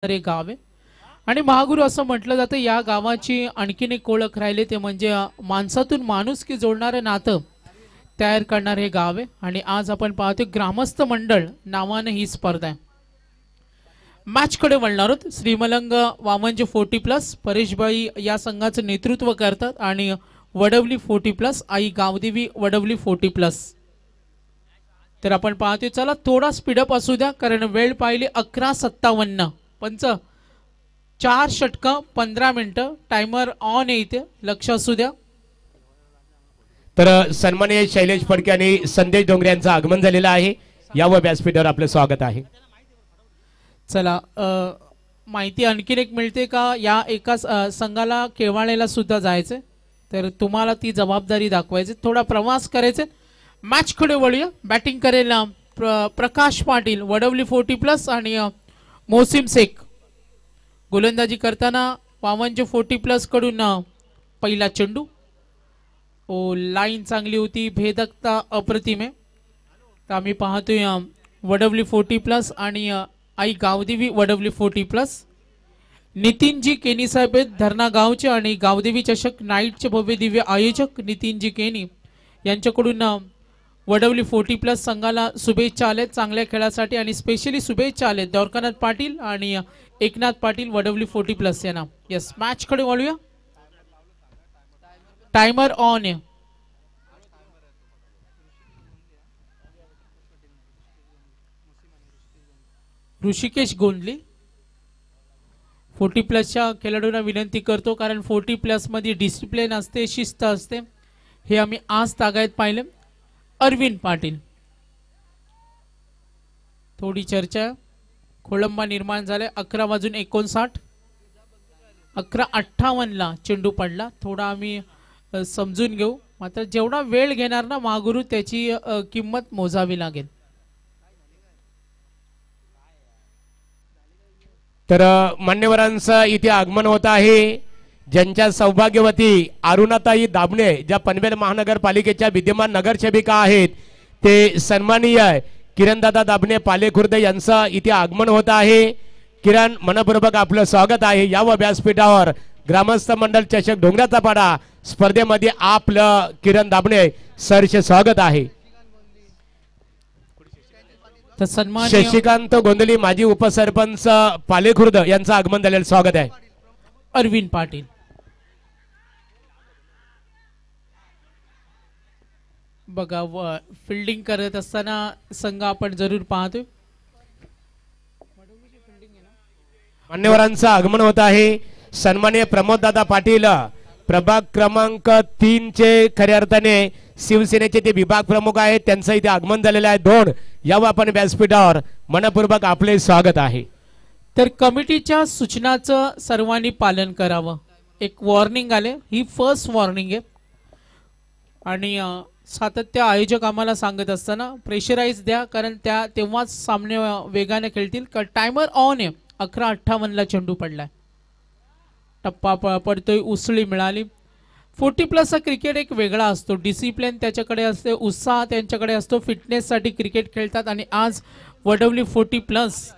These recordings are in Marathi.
हे गाव आहे आणि महागुरु असं म्हटलं जातं या गावाची आणखीन एक ओळख राहिली ते म्हणजे माणसातून माणूस की जोडणारे नातं तयार करणारे हे गाव आहे। आणि आज आपण पाहतो ग्रामस्थ मंडळ नावाने ही स्पर्धा आहे। मॅच कडे वळणार आहोत। श्रीमलंग वामनजी 40+ परेशबाई या संघाचं नेतृत्व करतात आणि वडवली 40+ आई गावदेवी वडवली 40+। तर आपण पाहतोय चला थोडा स्पीडअप असू द्या कारण वेळ पाहिली 11:57 पंच 4 षटकं 15 मिनिटं टाइमर ऑन आहे इथे लक्ष असू द्या। तर सन्माननीय शैलेश फडके आणि संदेश डोंगरे यांचं आगमन झालेलं आहे। यावर व्यासपीठावर आपलं स्वागत आहे। चला माहिती आणखीन एक मिळते का या एका संघाला केवाळेला सुद्धा जायचे तर तुम्हाला ती जबाबदारी दाखवायची थोडा प्रवास करायचे। मॅच कडे वळूया। बॅटिंग करेल प्रकाश पाटील वडवली 40+ आणि मोसिम शेख। गोलंदाजी करताना वामनजी 40+ कडून पहिला चेंडू ओ लाईन चांगली होती भेदकता अप्रतिम आहे। तर आम्ही पाहतोय वडवली 40+ आणि आई गावदेवी वडवली 40+। नितीनजी केनी साहेब धरणा गावचे आणि गावदेवी चषक नाईटचे भव्य दिव्य आयोजक नितीनजी केनी यांच्याकडून वडवली 40+ संघाला शुभेच्छा आलेत चांगल्या खेळासाठी आणि स्पेशली शुभेच्छा आलेत द्वारकानाथ पाटील आणि एकनाथ पाटील वडवली 40+ यांना। यस मॅच कडे वळूया। टाइमर ऑन आहे। ऋषिकेश गोंदली 40+च्या खेळाडूंना विनंती करतो कारण 40+ मध्ये डिसिप्लिन असते शिस्त असते हे आम्ही आज तागायत पाहिले। अरविंद पाटील थोडी चर्चा खोळंबा निर्माण झाले 11:59 11:58 चेंडू पडला थोडा आम्ही समजून घेऊ मात्र जेवढा वेळ घेणार ना महागुरु त्याची किंमत मोजावी लागेल। तर मान्यवरांचं इथे आगमन होत आहे। ज्यांच्या सौभाग्यवती अरुणाताई दाबणे ज्या पनवेल महानगरपालिकेच्या विद्यमान नगरसेविका आहेत ते सन्माननीय किरणदादा दाबणे पालेखुर्द यांचं इथे आगमन होत आहे। किरण मनपूर्वक आपलं स्वागत आहे। यावर व्यासपीठावर ग्रामस्थ मंडळ चषक डोंगराचा पाडा स्पर्धेमध्ये आपलं किरण दाबणे सरचे स्वागत आहे। तर सन्माननीय शशिकांत गोंदली माजी उपसरपंच पालेखुर्द यांचं आगमन झालेलं स्वागत आहे। अरविंद पाटील बघा फिल्डिंग करत असताना संघ आपण जरूर पाहतोय। मान्यवरांचं आगमन होत आहे। सन्माननीय प्रमोद दादा पाटील प्रभाग क्रमांक 3 चे खऱ्या अर्थाने शिवसेनेचे ते विभाग प्रमुख आहेत त्यांचं इथे आगमन झालेलं आहे। दोन यावर आपण व्यासपीठावर मनपूर्वक आपले स्वागत आहे। तर कमिटीच्या सूचनाचं सर्वांनी पालन करावं। एक वॉर्निंग आले ही फर्स्ट वॉर्निंग आहे आणि सातत्य आयोजक आम्हाला सांगत असताना प्रेशराइज द्या कारण तेव्हाच सामने वेगाने खेळतील। टाइमर ऑन आहे 11:58 चेंडू पडलाय टप्पा पडतोय उसळी मिळाली। 40+ क्रिकेट एक वेगळा असतो डिसिप्लिन त्याच्याकडे असते उत्साह त्यांच्याकडे असतो फिटनेस साठी क्रिकेट खेळतात आणि आज वडवली 40+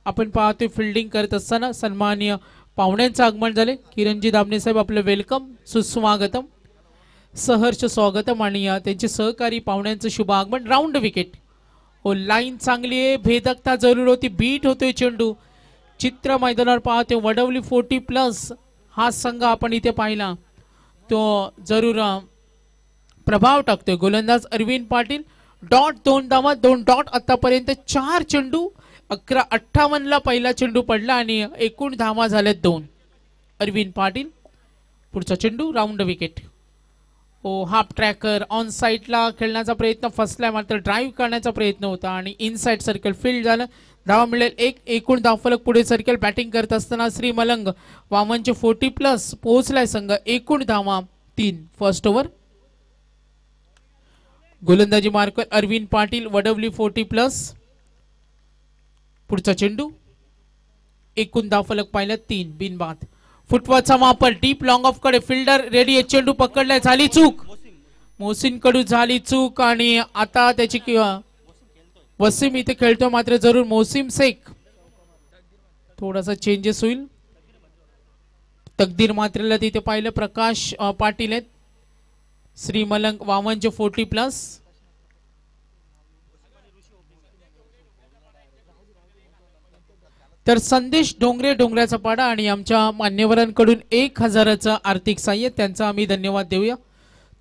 आपण पाहतोय फिल्डिंग करत असताना सन्माननीय पाहुण्यांचं आगमन झाले। किरणजी दाबणे साहेब आपलं वेलकम सुस्वागतम सहर्ष स्वागतम आणि त्यांचे सहकारी पाहुण्यांचं शुभ आगमन। राऊंड विकेट हो लाईन चांगली आहे भेदकता जरूर होती बीट होतोय चेंडू चित्र मैदानावर पाहतोय वडवली 40+ हा संघ आपण इथे पाहिला तो जरूर प्रभाव टाकतोय। गोलंदाज अरविंद पाटील डॉट 2 धावा 2 डॉट आतापर्यंत 4 चेंडू 11:58 पहिला चेंडू पडला आणि एकूण धावा झाल्यात 2। अरविंद पाटील पुढचा चेंडू राऊंड विकेट ओ हाफ ट्रॅकर ऑन साइडला खेळण्याचा प्रयत्न फसलाय मात्र ड्राईव्ह करण्याचा प्रयत्न होता आणि इनसाइड सर्कल फील्ड झालं धावा मिळेल एक एकूण धावफलक पुढे सर्कल। बॅटिंग करत असताना श्री मलंग वामनचे 40+ पोहोचलाय संघ एकूण धावा 3 फर्स्ट ओव्हर। गोलंदाजी मार्कर अरविंद पाटील वडवली 40+ पुढचा चेंडू एकूण धावफलक पाहिलं 3 बिनबाद। फुटबॉलचा वापर डीप लॉंग ऑफ कडे फिल्डर रेडी चेंडू पकडलाय झाली चूक मोहसिन कडू झाली चूक आणि आता त्याची वसीम इथे खेळतो मात्र जरूर मोहसिम शेख थोडासा चेंजेस होईल. तकदीर मात्रेला तिथे पाहिलं प्रकाश पाटील आहेत. श्री मलंग वामनचे 40+. तर संदेश डोंगरे डोंगऱ्याचा पाडा आणि आमच्या मान्यवरांकडून 1000चं आर्थिक सहाय्य, त्यांचा आम्ही धन्यवाद देऊया.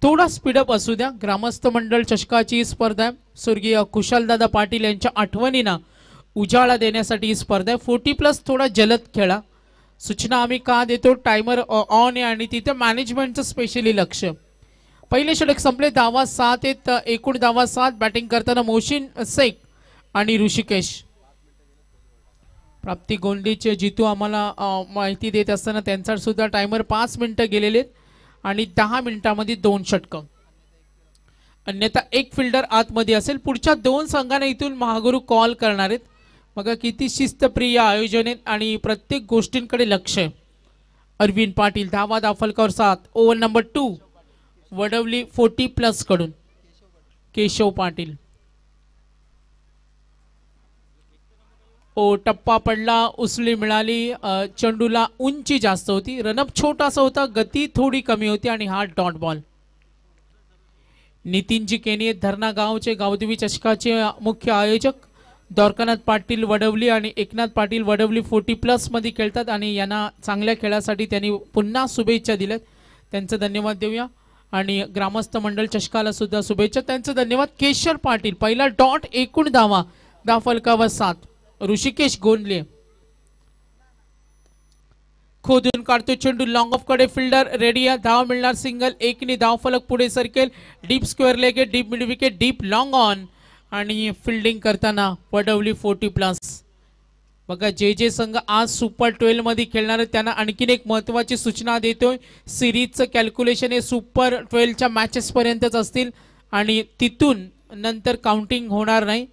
थोडा स्पीडअप असू द्या. ग्रामस्थ मंडळ चषकाची स्पर्धा आहे. स्वर्गीय कुशालदादा पाटील यांच्या आठवणींना उजाळा देण्यासाठी ही स्पर्धा आहे. 40+ थोडा जलद खेळा. सूचना आम्ही का देतो, टायमर ऑन आहे आणि तिथे मॅनेजमेंटचं स्पेशली लक्ष. पहिले षटक संपले. धावा 7 आहेत. एकूण धावा 7. बॅटिंग करताना मोहसिन शेख आणि ऋषिकेश. प्राप्ती गोंडीचे जितू आम्हाला माहिती देत असताना त्यांचा सुद्धा टायमर 5 मिनिटं गेलेले आहेत आणि 10 मिनिटांमध्ये 2 षटकं. अन्यथा एक फिल्डर आतमध्ये असेल. पुढच्या 2 संघांना इथून महागुरू कॉल करणार आहेत. बघा किती शिस्तप्रिय आयोजन आहेत आणि प्रत्येक गोष्टींकडे लक्ष आहे. अरविंद पाटील धावा दाफलकावर 7. ओव्हर नंबर 2 वडवली 40+ कडून केशव पाटील. टप्पा पडला, उसळी मिळाली. चेंडूला उंची जास्त होती, रनअप छोटासा होता, गती थोडी कमी होती आणि हा डॉट बॉल. नितीनजी केनिये धरणा गावचे गावदेवी चषकाचे मुख्य आयोजक. द्वारकानाथ पाटील वडवली आणि एकनाथ पाटील वडवली 40+ मध्ये खेळतात आणि यांना चांगल्या खेळासाठी त्यांनी पुन्हा शुभेच्छा दिल्यात, त्यांचं धन्यवाद देऊया. आणि ग्रामस्थ मंडळ चषकाला सुद्धा शुभेच्छा, त्यांचं धन्यवाद. केशर पाटील पहिला डॉट. एकूण धावा दाफलकावर 7. ऋषिकेश गोंडले खोदून काढतो चेंडू लॉंग ऑफ कडे. फिल्डर रेडी आहे. धाव मिळणार सिंगल. एकने धाव फलक पुढे सरकेल. डीप स्क्वेअर लेग आहे, deep mid wicket, deep long on आणि फिल्डिंग करताना वडवली 40+. बघा जे संघ आज सुपर 12 मध्ये खेळणार आहेत त्यांना आणखीन एक महत्त्वाची सूचना देतोय. सिरीजचं कॅल्क्युलेशन हे सुपर 12च्या मॅचेस पर्यंतच असतील आणि तिथून नंतर काउंटिंग होणार नाही.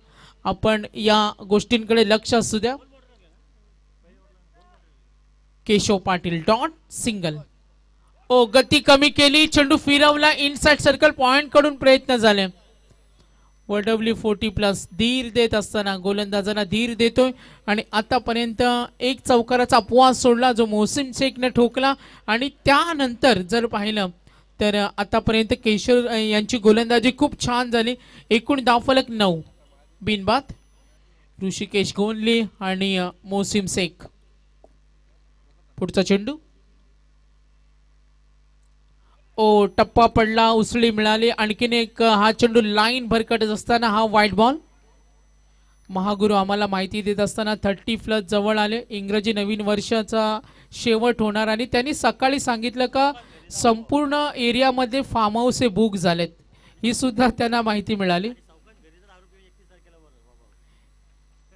आपण या गोष्टींकडे लक्ष असू द्या. Keshav Patil dot single. गती कमी केली, चेंडू फिरवला इनसाइड सर्कल. पॉइंट कडून प्रयत्न झाले. वडवली 40+. धीर देत असताना गोलंदाजांना धीर देतोय आणि आतापर्यंत एक चौकाराचा अपवाद सोडला जो मोहसिन शेखने ठोकला आणि त्यानंतर जर पाहिलं तर आतापर्यंत केशव यांची गोलंदाजी खूप छान झाली. एकूण धावफलक 9 बिनबाद. ऋषिकेश गोंडले आणि मोहसिन शेख. पुढचा चेंडू टप्पा पडला, उसळी मिळाली. आणखीन एक हा चेंडू लाईन भरकटत असताना हा वाईट बॉल. महागुरू आम्हाला माहिती देत असताना 30+ जवळ आले. इंग्रजी नवीन वर्षाचा शेवट होणार आणि त्यांनी सकाळी सांगितलं का संपूर्ण एरियामध्ये फार्म हाऊस हे बुक झालेत, ही सुद्धा त्यांना माहिती मिळाली.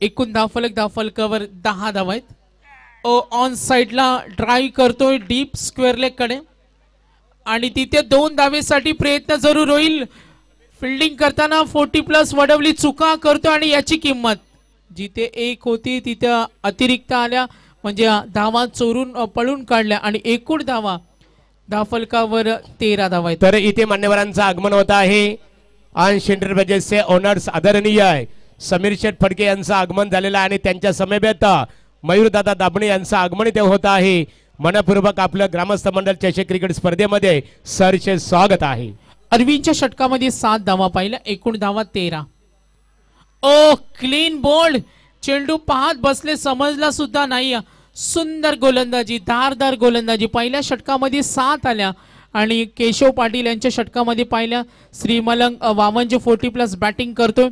एकूण धावफलकावर 10 धावा आहेत. ऑन साइडला ड्राईव्ह करतोय डीप स्क्वेअर लेग कडे आणि तिथे 2 धावेसाठी प्रयत्न जरूर होईल. फिल्डिंग करताना 40+ वडवली चुका करतो आणि याची किंमत जिथे 1 होती तिथे अतिरिक्त आल्या म्हणजे धावा चोरून पळून काढल्या आणि एकूण धावफलकावर 13 धावा आहेत. तर इथे मान्यवरांचं आगमन होत आहे. अंश एंटरप्राइजेसचे ओनर्स आदरणीय आहे समीर शेठ फडके यांचं आगमन झालेलं आहे आणि त्यांच्या समवेत मयूरदादा दाबणे यांचं आगमन इथे होत आहे. मनपूर्वक आपलं ग्रामस्थ मंडळ चषक क्रिकेट स्पर्धेमध्ये सरचे स्वागत आहे. अरविंदच्या षटकामध्ये 7 धावा पाहिल्या, एकूण धावा 13. Clean bowled. चेंडू पाहत बसले, समजला सुद्धा नाही. सुंदर गोलंदाजी, धारदार गोलंदाजी. पहिल्या षटकामध्ये 7 आल्या आणि केशव पाटील यांच्या षटकामध्ये पाहिल्या. श्रीमलंग वामनचे 40+ बॅटिंग करतोय.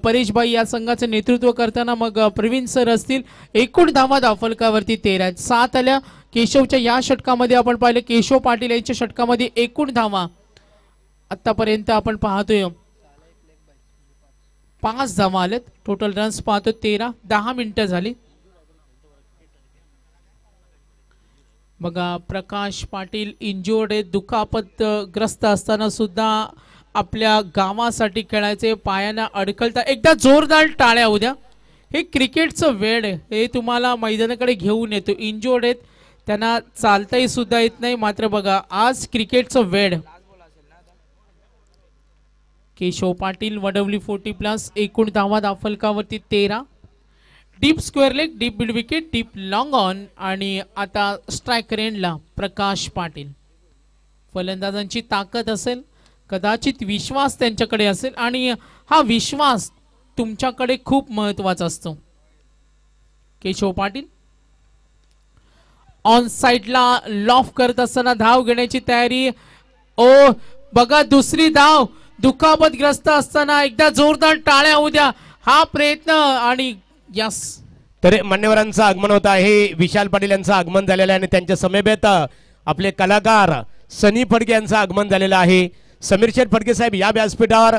परेशभाई या संघाचं नेतृत्व करताना मग प्रवीण सर असतील. एकूण धावा धावफलकावरती 13 आहेत. 7 आल्या केशवच्या या षटकामध्ये. आपण पाहिलं केशव पाटील यांच्या षटकामध्ये एकूण धावा आतापर्यंत आपण पाहतोय 5 धावा आलेत. टोटल रन्स पाहतो 13. 10 मिनिटं झाली. बघा प्रकाश पाटील इंज्युर्ड आहेत, दुखापत ग्रस्त असताना सुद्धा आपल्या गावासाठी खेळायचे. पायाना अडकलता एकदा जोरदार टाळ्या उद्या. हे क्रिकेटचं वेळ आहे, हे तुम्हाला मैदानाकडे घेऊन येतो. इंज्युर्ड आहेत, त्यांना चालताही सुद्धा येत नाही. मात्र बघा आज क्रिकेटचं वेळ. केशव पाटील वडवली 40+. एकूण धावा धावफलकावरती 13. Deep square leg, deep mid wicket, deep long on. आणि आता स्ट्रायक रेंजला प्रकाश पाटील. फलंदाजांची ताकद असेल, कदाचित विश्वास त्यांच्याकडे असेल आणि हा विश्वास तुमच्याकडे खूप महत्वाचा असतो. केशव पाटील ऑन साइडला लॉफ करत असताना धाव घेण्याची तयारी. ओ बघा दुसरी धाव. दुखापतग्रस्त असताना एकदा जोरदार टाळ्या होऊ द्या. हा प्रयत्न आणि यस. तर मान्यवरांचं आगमन होत आहे. विशाल पाटील यांचं आगमन झालेलं आहे आणि त्यांच्या समेत आपले कलाकार सनी फडके यांचं आगमन झालेलं आहे. समीर शेठ फडके साहेब या व्यासपीठावर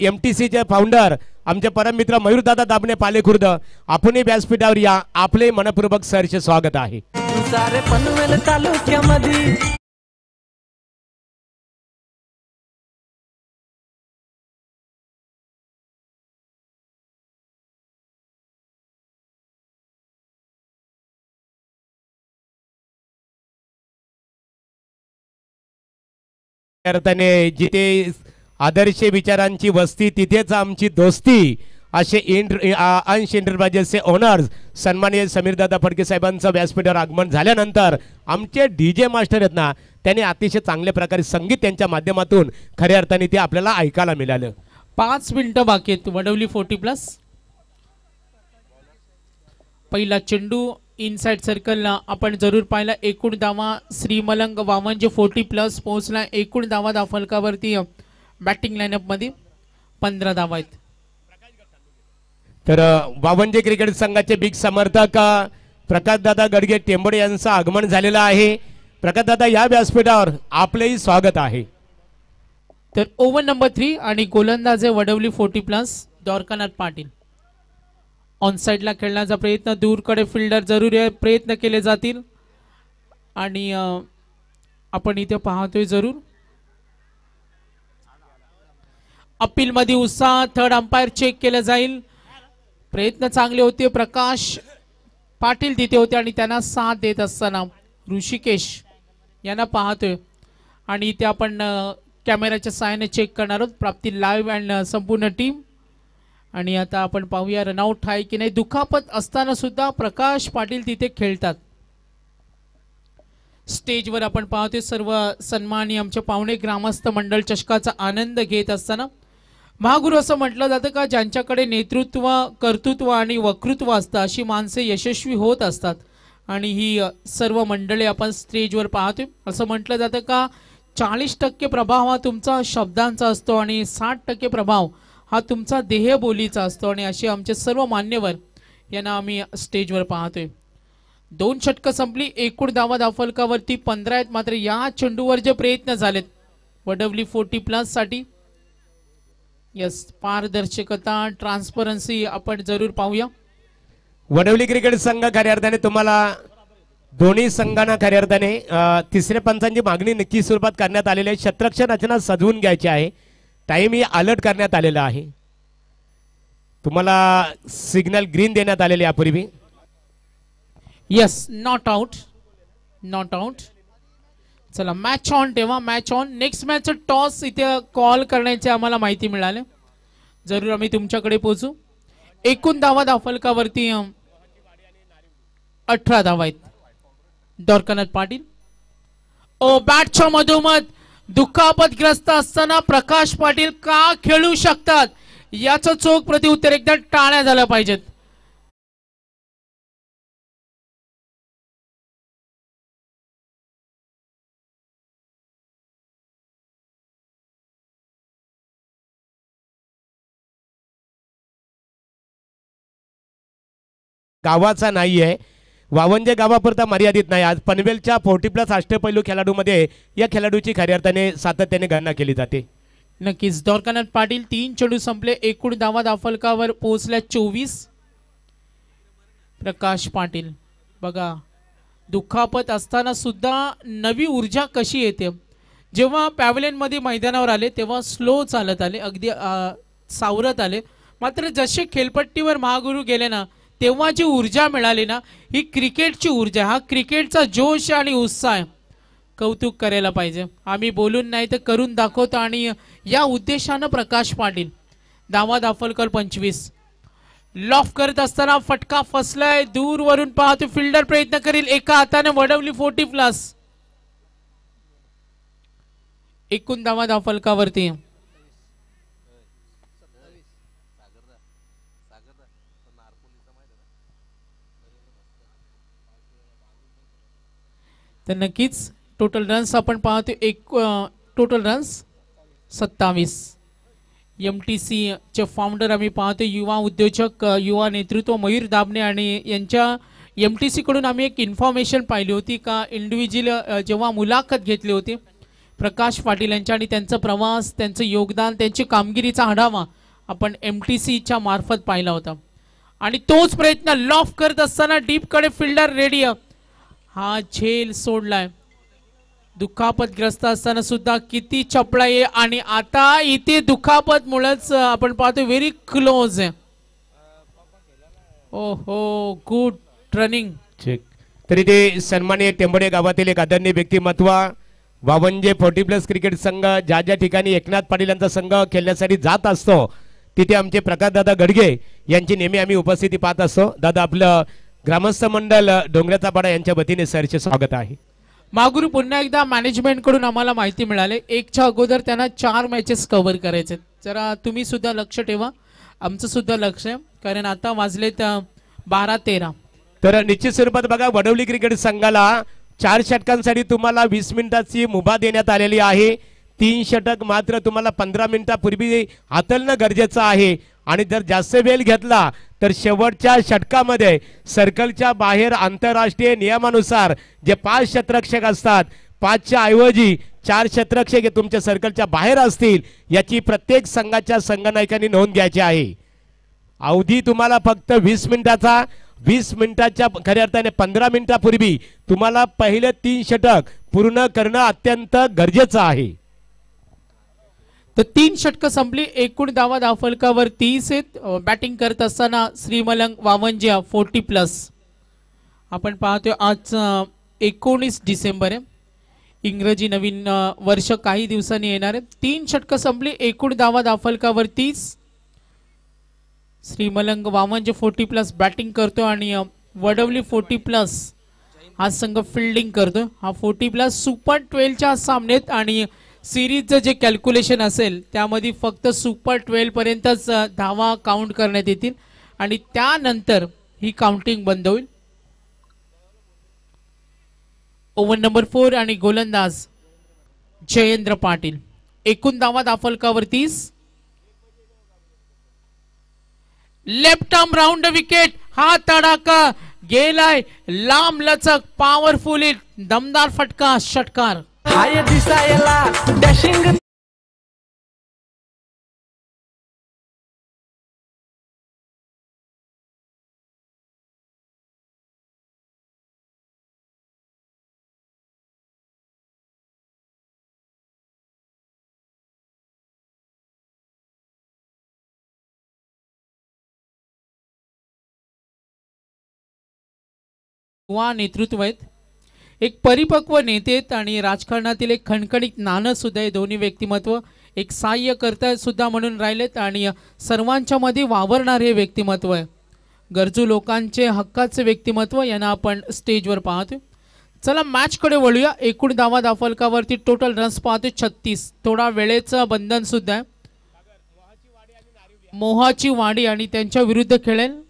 MTC चे फाउंडर आमचे परम मित्र मयूरदादा दाबणे पालेखुर्द आपणही व्यासपीठावर या. आपले मनपूर्वक सरचे स्वागत आहे. सारे पनवेल तालुक्यामध्ये अर्थाने जिथे आदर्श विचारांची वस्ती तिथेच आमची दोस्ती असे अंश एंटरप्राइजेसचे ओनर्स सन्माननीय समीरदादा फडके साहेबांचं व्यासपीठावर आगमन झाल्यानंतर आमचे DJ मास्टर आहेत ना, त्यांनी अतिशय चांगल्या प्रकारे संगीत त्यांच्या माध्यमातून खऱ्या अर्थाने ते आपल्याला ऐकायला मिळालं. 5 मिनिटं बाकी आहेत. वडवली 40+. पहिला चेंडू इनसाइड सर्कलला आपण जरूर पाहिला. एकूण धावा श्रीमलंग वामनजे 40+ पोहोचला. एकूण धावा दाफलकावरती बॅटिंग लाईनअप मध्ये 15 धावा आहेत. तर वावंजे क्रिकेट संघाचे बिग समर्थक प्रकाशदादा गडगे टेंबडे यांचं आगमन झालेलं आहे. प्रकाशदादा या व्यासपीठावर आपलेही स्वागत आहे. तर ओव्हर नंबर 3 आणि गोलंदाज आहे वडवली 40+ द्वारकानाथ पाटील. ऑन साइडला खेळण्याचा प्रयत्न, दूरकडे फिल्डर जरूर प्रयत्न केले जातील आणि आपण इथे पाहतोय जरूर अपील मध्ये उत्साह. थर्ड अंपायर चेक केलं जाईल. प्रयत्न चांगले होते. प्रकाश पाटील तिथे होते आणि त्यांना साथ देत असताना ऋषिकेश यांना पाहतोय आणि इथे आपण कॅमेराच्या सहाय्याने चेक करणार आहोत. प्राप्ती लाईव्ह अँड संपूर्ण टीम. आणि आता आपण पाहूया रनआउट आहे की नाही. दुखापत असताना सुद्धा प्रकाश पाटील तिथे खेळतात. स्टेजवर आपण पाहतोय सर्व सन्मानी आमचे पाहुणे ग्रामस्थ मंडळ चषकाचा आनंद घेत असताना महागुरु असं म्हटलं जातं का ज्यांच्याकडे नेतृत्व, कर्तृत्व आणि वक्तृत्व असतं अशी माणसे यशस्वी होत असतात. आणि ही सर्व मंडळी आपण स्टेजवर पाहतोय. असं म्हटलं जातं का 40% प्रभाव हा तुमचा शब्दांचा असतो आणि 60% प्रभाव हा तुमचा देहबोलीचा असतो. आणि असे आमचे सर्व मान्यवर यांना आम्ही स्टेजवर पाहतोय. 2 षटकं संपली. एकूण धावा दाफलकावरती 15 आहेत. मात्र या चेंडूवर जे प्रयत्न झालेत वडवली 40+ साठी यस पारदर्शकता, ट्रान्सपरन्सी आपण जरूर पाहूया. वडवली क्रिकेट संघ खऱ्या अर्थाने तुम्हाला दोन्ही संघांना खऱ्या अर्थाने तिसऱ्या पंचांची मागणी नक्की स्वरूपात करण्यात आलेली आहे. शतरक्षण रचना सजवून घ्यायची आहे. टाइम ही अलर्ट करण्यात आलेला आहे. तुम्हाला सिग्नल ग्रीन देण्यात आलेले यापूर्वी. Yes not out, not out. चला मॅच ऑन ठेवा, match on. Next match toss इथे कॉल करण्याचे आम्हाला माहिती मिळाले. जरूर आम्ही तुमच्याकडे पोहोचू. एकूण धावा दाफलकावरती 18 धावा आहेत. द्वारकानाथ पाटील ओ बॅटच्या मधोमध दुखापतग्रस्त असताना प्रकाश पाटील का खेळू शकतात याचं चोख प्रत्युत्तर एकदा टाळ्या झाल्या पाहिजेत. गावाचा नाहीये, वावंजे गावापुरता मर्यादित नाही. आज पनवेलच्या 40+ अष्टपैलू खेळाडूमध्ये या खेळाडूची खऱ्या अर्थाने सातत्याने गणना केली जाते. नक्कीच. द्वारकानाथ पाटील 3 चेंडू संपले. एकूण धावा दाफलकावर पोहोचल्या 24. प्रकाश पाटील बघा दुखापत असताना सुद्धा नवी ऊर्जा कशी येते. जेव्हा पॅव्हलियन मध्ये मैदानावर आले तेव्हा स्लो चालत आले, अगदी सावरत आले. मात्र जसे खेळपट्टीवर महागुरु गेले ना तेव्हा जी ऊर्जा मिळाली ना ही क्रिकेटची ऊर्जा, हा क्रिकेटचा जोश आणि उत्साह. कौतुक करायला पाहिजे. आम्ही बोलून नाही तर करून दाखवतो आणि या उद्देशानं प्रकाश पाटील धावा दाफलकर 25. लॉफ करत असताना फटका फसलाय, दूरवरून पाहतो फिल्डर प्रयत्न करील, एका हाताने वडवली 40+. एकूण धावा धावफलकावरती. तर नक्कीच टोटल रन्स आपण पाहतो टोटल रन्स 27. MTC चे फाउंडर आम्ही पाहतो युवा उद्योजक युवा नेतृत्व मयूर दाबणे आणि यांच्या MTC कडून आम्ही एक इन्फॉर्मेशन पाहिली होती का इंडिव्हिज्युअल जेव्हा मुलाखत घेतली होती प्रकाश पाटील यांच्या आणि त्यांचा प्रवास, त्यांचं योगदान, त्यांची कामगिरीचा आढावा आपण MTC च्या मार्फत पाहिला होता. आणि तोच प्रयत्न लॉफ करत असताना डीप कडे फिल्डर रेडी, हा झेल सोडलाय. दुखापतग्रस्त असताना सुद्धा किती चपळा आहे आणि आता इथे दुखापत मुळेच आपण पाहतो व्हेरी क्लोज आहे. ओहो गुड रनिंग चेक. तरी ते सन्माननीय टेंबडे गावातील एक आदरणीय व्यक्तिमत्व वावंजे 40+ क्रिकेट संघ ज्या ज्या ठिकाणी एकनाथ पाटील यांचा संघ खेळण्यासाठी जात असतो तिथे आमचे प्रकाश दादा गडगे यांची नेहमी आम्ही उपस्थिती पाहत असतो. दादा आपलं ग्रामस्थ मंडळ डोंगराचा पाडा यांच्या वतीने सरचे स्वागत आहे. मागुरू पुन्हा एकदा मॅनेजमेंट कडून आम्हाला माहिती मिळाली 1च्या अगोदर त्यांना 4 मॅचेस कव्हर करायचे. जरा तुम्ही सुद्धा लक्ष ठेवा, आमचं सुद्धा लक्ष आहे, कारण आता वाजलेत 12:13. तर निश्चित स्वरूपात बघा वडवली क्रिकेट संघाला 4 षटकांसाठी तुम्हाला 20 मिनिटाची मुभा देण्यात आलेली आहे. 3 षटक मात्र तुम्हाला 15 मिनिटापूर्वी हाताळणं गरजेचं आहे. आणि जर जास्त वेळ घेतला तर शेवटच्या षटकामध्ये सर्कलच्या बाहेर आंतरराष्ट्रीय नियमानुसार जे 5 क्षेत्ररक्षक असतात 5च्या ऐवजी 4 क्षेत्ररक्षक तुमच्या सर्कलच्या बाहेर असतील याची प्रत्येक संघाच्या संघनायकांनी नोंद घ्यायची आहे. अवधी तुम्हाला फक्त 20 मिनिटाचा. 20 मिनिटाच्या खऱ्या अर्थाने 15 मिनिटापूर्वी तुम्हाला पहिले 3 षटक पूर्ण करणं अत्यंत गरजेचं आहे. तर 3 षटकं संपली, एकूण धावा धावफलकावर 30 आहेत. बॅटिंग करत असताना श्रीमलंग वावंजिया 40+. आपण पाहतोय आज 19 डिसेंबर आहे, इंग्रजी नवीन वर्ष काही दिवसांनी येणार आहे. 3 षटकं संपली, एकूण धावा धावफलकावर 30. श्रीमलंग वावंजे 40+ बॅटिंग करतो आणि वडवली 40+ हा संघ फिल्डिंग करतो. हा 40+ सुपर 12च्या सामन्यात आणि सिरीजचं जे कॅल्क्युलेशन असेल त्यामध्ये फक्त सुपर 12 पर्यंतच धावा काउंट करण्यात येतील आणि त्यानंतर ही काउंटिंग बंद होईल. ओव्हर नंबर 4 आणि गोलंदाज जयेंद्र पाटील. एकूण धावा धावफलकावर 30. लेफ्ट आर्म राऊंड विकेट, हा तडाका गेलाय लांब लचक पॉवरफुल हिट, दमदार फटका, षटकार. हाय दिसायला डॅशिंग युवा नेतृत्व आहेत, एक परिपक्व नेते आहेत आणि राजकारणातील एक खणखणीत नाणं सुद्धा आहे. दोन्ही व्यक्तिमत्व एक सहाय्यकर्ता सुद्धा म्हणून राहिलेत आणि सर्वांच्या मध्ये वावरणारे व्यक्तिमत्व आहे. गरजू लोकांचे हक्काचे व्यक्तिमत्व यांना आपण स्टेजवर पाहतोय. चला मॅचकडे वळूया. एकूण धावा धावफलकावरती टोटल रन्स पाहतोय 36. थोडा वेळेचं बंधन सुद्धा आहे. मोहाची वाडी आणि त्यांच्या विरुद्ध खेळेल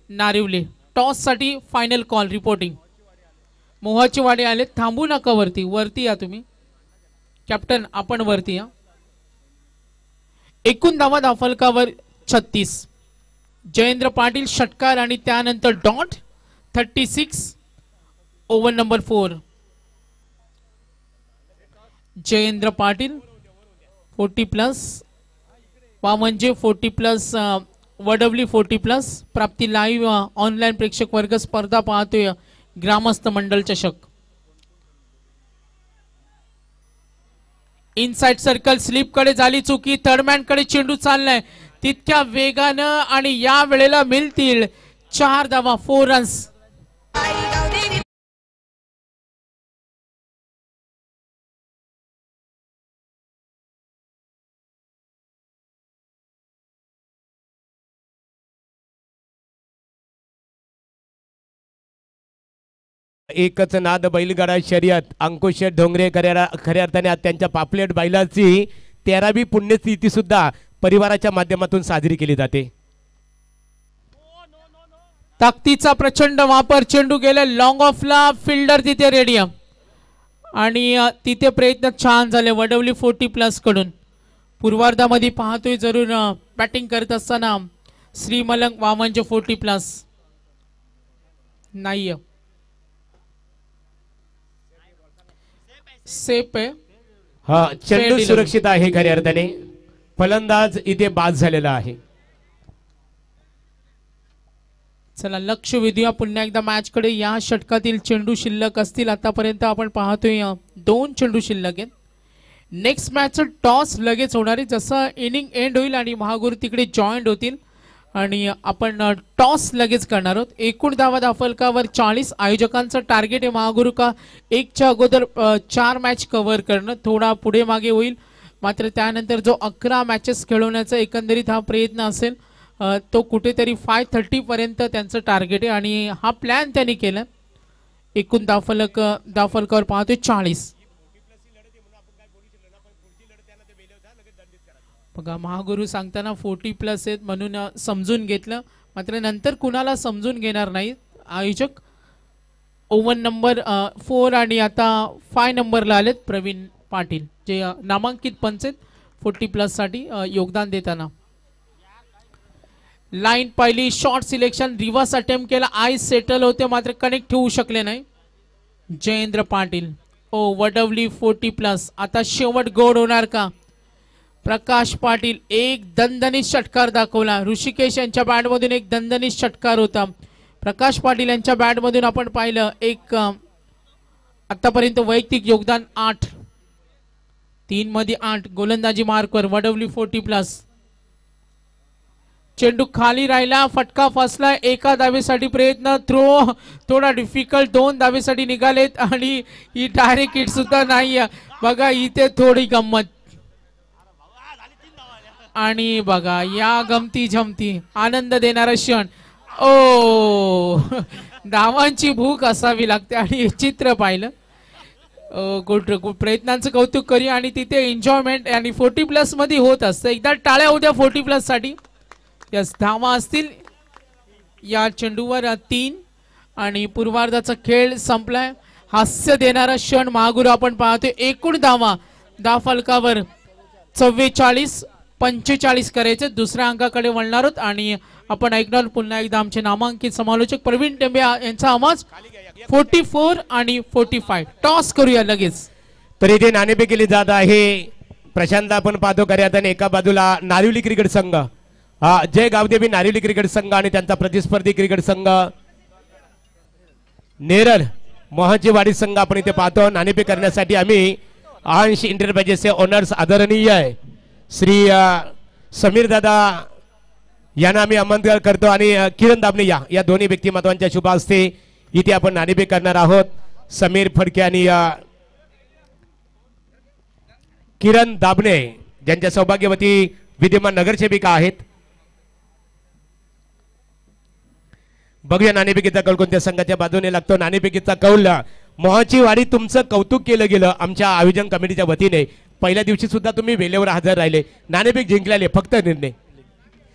नारिवली. टॉस साठी फायनल कॉल रिपोर्टिंग. मोहाची वाडी आले, थांबू नका, वरती या तुम्ही. कॅप्टन आपण वरती या. एकूण धावा धावफलकावर 36. जयेंद्र पाटील षटकार आणि त्यानंतर dot 36. Over number 4. Jayendra Patil 40+, वामंजे 40+, Wadavali 40+. प्राप्ती लाईव्ह ऑनलाईन प्रेक्षक वर्ग स्पर्धा पाहतोय ग्रामस्थ मंडल चषक. इनसाइड सर्कल स्लिप कडे झाली चुकी, थर्डमॅन कडे चेंडू चाललाय तितक्या वेगानं आणि या वेळेला मिळतील 4 धावा, 4 रन्स. एकच नाद बैलगाडा शर्यत अंकुश ढोंगरे खऱ्या अर्थाने आज त्यांच्या पापलेट बैलाची 13वी पुण्यतिथी सुद्धा परिवाराच्या माध्यमातून साजरी केली जाते. ताकदीचा प्रचंड वापर, चेंडू गेले लॉंग ऑफला, फिल्डर तिथे रेडी आणि तिथे प्रयत्न छान झाले वडवली 40+ कडून. पूर्वार्धामध्ये पाहतोय जरूर बॅटिंग करत असताना श्रीमलंग वामनचे 40+ नाही सेफ आहे. हा चेंडू सुरक्षित आहे खऱ्या अर्थाने. फलंदाज इथे बाद झालेला आहे. चला लक्ष वेधूया पुन्हा एकदा मॅच कडे. या षटकातील चेंडू शिल्लक असतील आतापर्यंत आपण पाहतोय 2 चेंडू शिल्लक आहेत. नेक्स्ट मॅच टॉस लगेच होणार आहे. जसं इनिंग एंड होईल आणि महागुरु तिकडे जॉईंट होतील आणि आपण टॉस लगेच करणार आहोत. एकूण धावा फलकावर 40. आयोजकांचं टार्गेट आहे महागुरु का 1च्या अगोदर 4 मॅच कव्हर करणं. थोडा पुढे मागे होईल मात्र त्यानंतर जो 11 मॅचेस खेळवण्याचा एकंदरीत हा प्रयत्न असेल तो कुठेतरी 5:30 पर्यंत त्यांचं टार्गेट आहे आणि हा प्लॅन त्यांनी केला. एकूण धावफलकावर पाहतोय 40. बघा महागुरु सांगताना 40+ आहेत म्हणून समजून घेतलं मात्र नंतर कुणाला समजून घेणार नाही आयोजक. ओव्हर नंबर 4 आणि आता 5 नंबरला आलेत प्रवीण पाटील जे नामांकित पंच आहेत 40+ साठी योगदान देताना. लाईन पाहिली, शॉर्ट सिलेक्शन, रिव्हर्स अटेम्प्ट केला, आईस सेटल होते मात्र कनेक्ट होऊ शकले नाही. जयेंद्र पाटील वडवली 40+. आता शेवट गोड होणार का. प्रकाश पाटील एक दणदणीत षटकार दाखवला. ऋषिकेश यांच्या बॅटमधून एक दणदणीत षटकार होता. प्रकाश पाटील यांच्या बॅटमधून आपण पाहिलं एक आतापर्यंत वैयक्तिक योगदान 8. 3 मध्ये 8 गोलंदाजी मार्कवर वडवली 40+. चेंडू खाली राहिला, फटका फसला. एका धावेसाठी प्रयत्न, थ्रो थोडा डिफिकल्ट. 2 धावेसाठी निघालेत आणि ही डायरेक्ट हिट सुद्धा नाही. बघा इथे थोडी गंमत आणि बघा या गमती झमती आनंद देणारा क्षण. धावांची भूक असावी लागते आणि चित्र पाहिलं. गुड प्रयत्नांचं कौतुक करूया आणि तिथे एन्जॉयमेंट आणि 40+ मध्ये होत असतं. एकदा टाळ्या उद्या 40+ साठी. यस धावा असतील या चेंडूवर 3 आणि पूर्वार्धाचा खेळ संपलाय. हास्य देणारा क्षण महागुरु आपण पाहतोय. एकूण धावा फलकावर 44-45 करायचे. दुसऱ्या अंकाकडे वळणार आहोत आणि आपण ऐकणार पुन्हा एकदा आमचे नामांकित समालोचक प्रवीण टेंबे यांचा आवाज. 44 आणि 45 टॉस करूया लगेच. तर इथे नाणेफेक केली जात आहे. प्रशांत आपण पाहतो खऱ्या अर्थाने एका बाजूला नारिवली क्रिकेट संघ जय गावदेवी नारिवली क्रिकेट संघ आणि त्यांचा प्रतिस्पर्धी क्रिकेट संघ नेरळ मोहाचीवाडी संघ आपण इथे पाहतो. नाणेफेक करण्यासाठी आम्ही अंश इंटरप्राइजेसचे ओनर्स आदरणीय श्री समीर दादा यांना आम्ही आमंत्रण करतो आणि किरण दाबणे या दोन्ही व्यक्तिमत्वांच्या शुभ हस्ते इथे आपण नाणेफेक करणार आहोत. समीर फडके आणि किरण दाबणे ज्यांच्या सौभाग्यवती विद्यमान नगरसेविका आहेत. बघूया नाणेफेकीचा कौल कोणत्या संघाच्या बाजूने लागतो. नाणेफेकीचा कौल मोहाचीवाडी. तुमचं कौतुक केलं गेलं आमच्या आयोजन कमिटीच्या वतीने. पहिल्या दिवशी सुद्धा तुम्ही वेळेवर हजर राहिले. नाणेफेक जिंकलेले फक्त निर्णय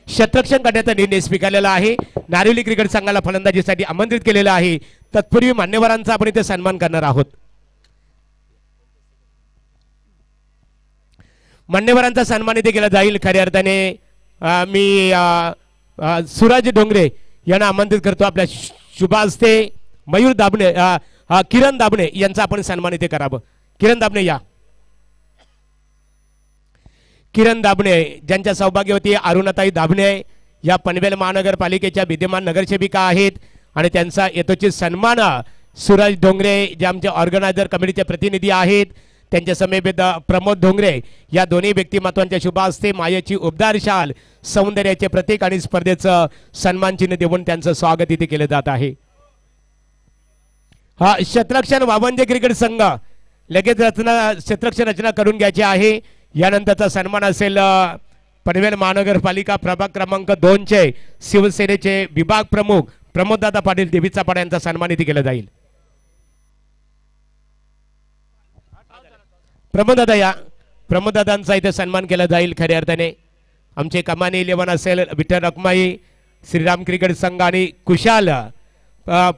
क्षेत्ररक्षण करण्याचा निर्णय स्वीकारलेला आहे. नारिवली क्रिकेट संघाला फलंदाजीसाठी आमंत्रित केलेलं आहे. तत्पूर्वी मान्यवरांचा आपण इथे सन्मान करणार आहोत. मान्यवरांचा सन्मान इथे केला जाईल. खऱ्या अर्थाने मी सूरज डोंगरे यांना आमंत्रित करतो. आपल्या शुभ हस्ते मयूर दाबणे किरण दाबणे यांचा आपण सन्मान इथे करावं. किरण दाबणे या. किरण दाबणे ज्यांच्या सौभाग्यवती अरुणाताई दाबणे या पनवेल महानगरपालिकेच्या विद्यमान नगरसेविका आहेत आणि त्यांचा यथोचित सन्मान सूरज डोंगरे जे आमचे ऑर्गनायझर कमिटीचे प्रतिनिधी आहेत त्यांच्या समेत प्रमोद डोंगरे या दोन्ही व्यक्तिमत्वांच्या शुभ हस्ते मायेची उबदार शाल सौंदर्याचे प्रतीक आणि स्पर्धेचं सन्मान चिन्ह देऊन त्यांचं स्वागत इथे केलं जात आहे. हा क्षेत्ररक्षण वावंजे क्रिकेट संघ लगेच क्षेत्ररक्षण रचना करून घ्यायची आहे. यानंतरचा सन्मान असेल पनवेल महानगरपालिका प्रभाग क्रमांक 2 चे शिवसेनेचे विभाग प्रमुख प्रमोददादा पाटील देवीचा पाडा यांचा सन्मान इथे केला जाईल. प्रमोददादा या, प्रमोददादांचा इथे सन्मान केला जाईल खऱ्या अर्थाने. आमचे कमानी 11 असेल, विठ्ठल रखमाई, श्रीराम क्रिकेट संघ आणि कुशाल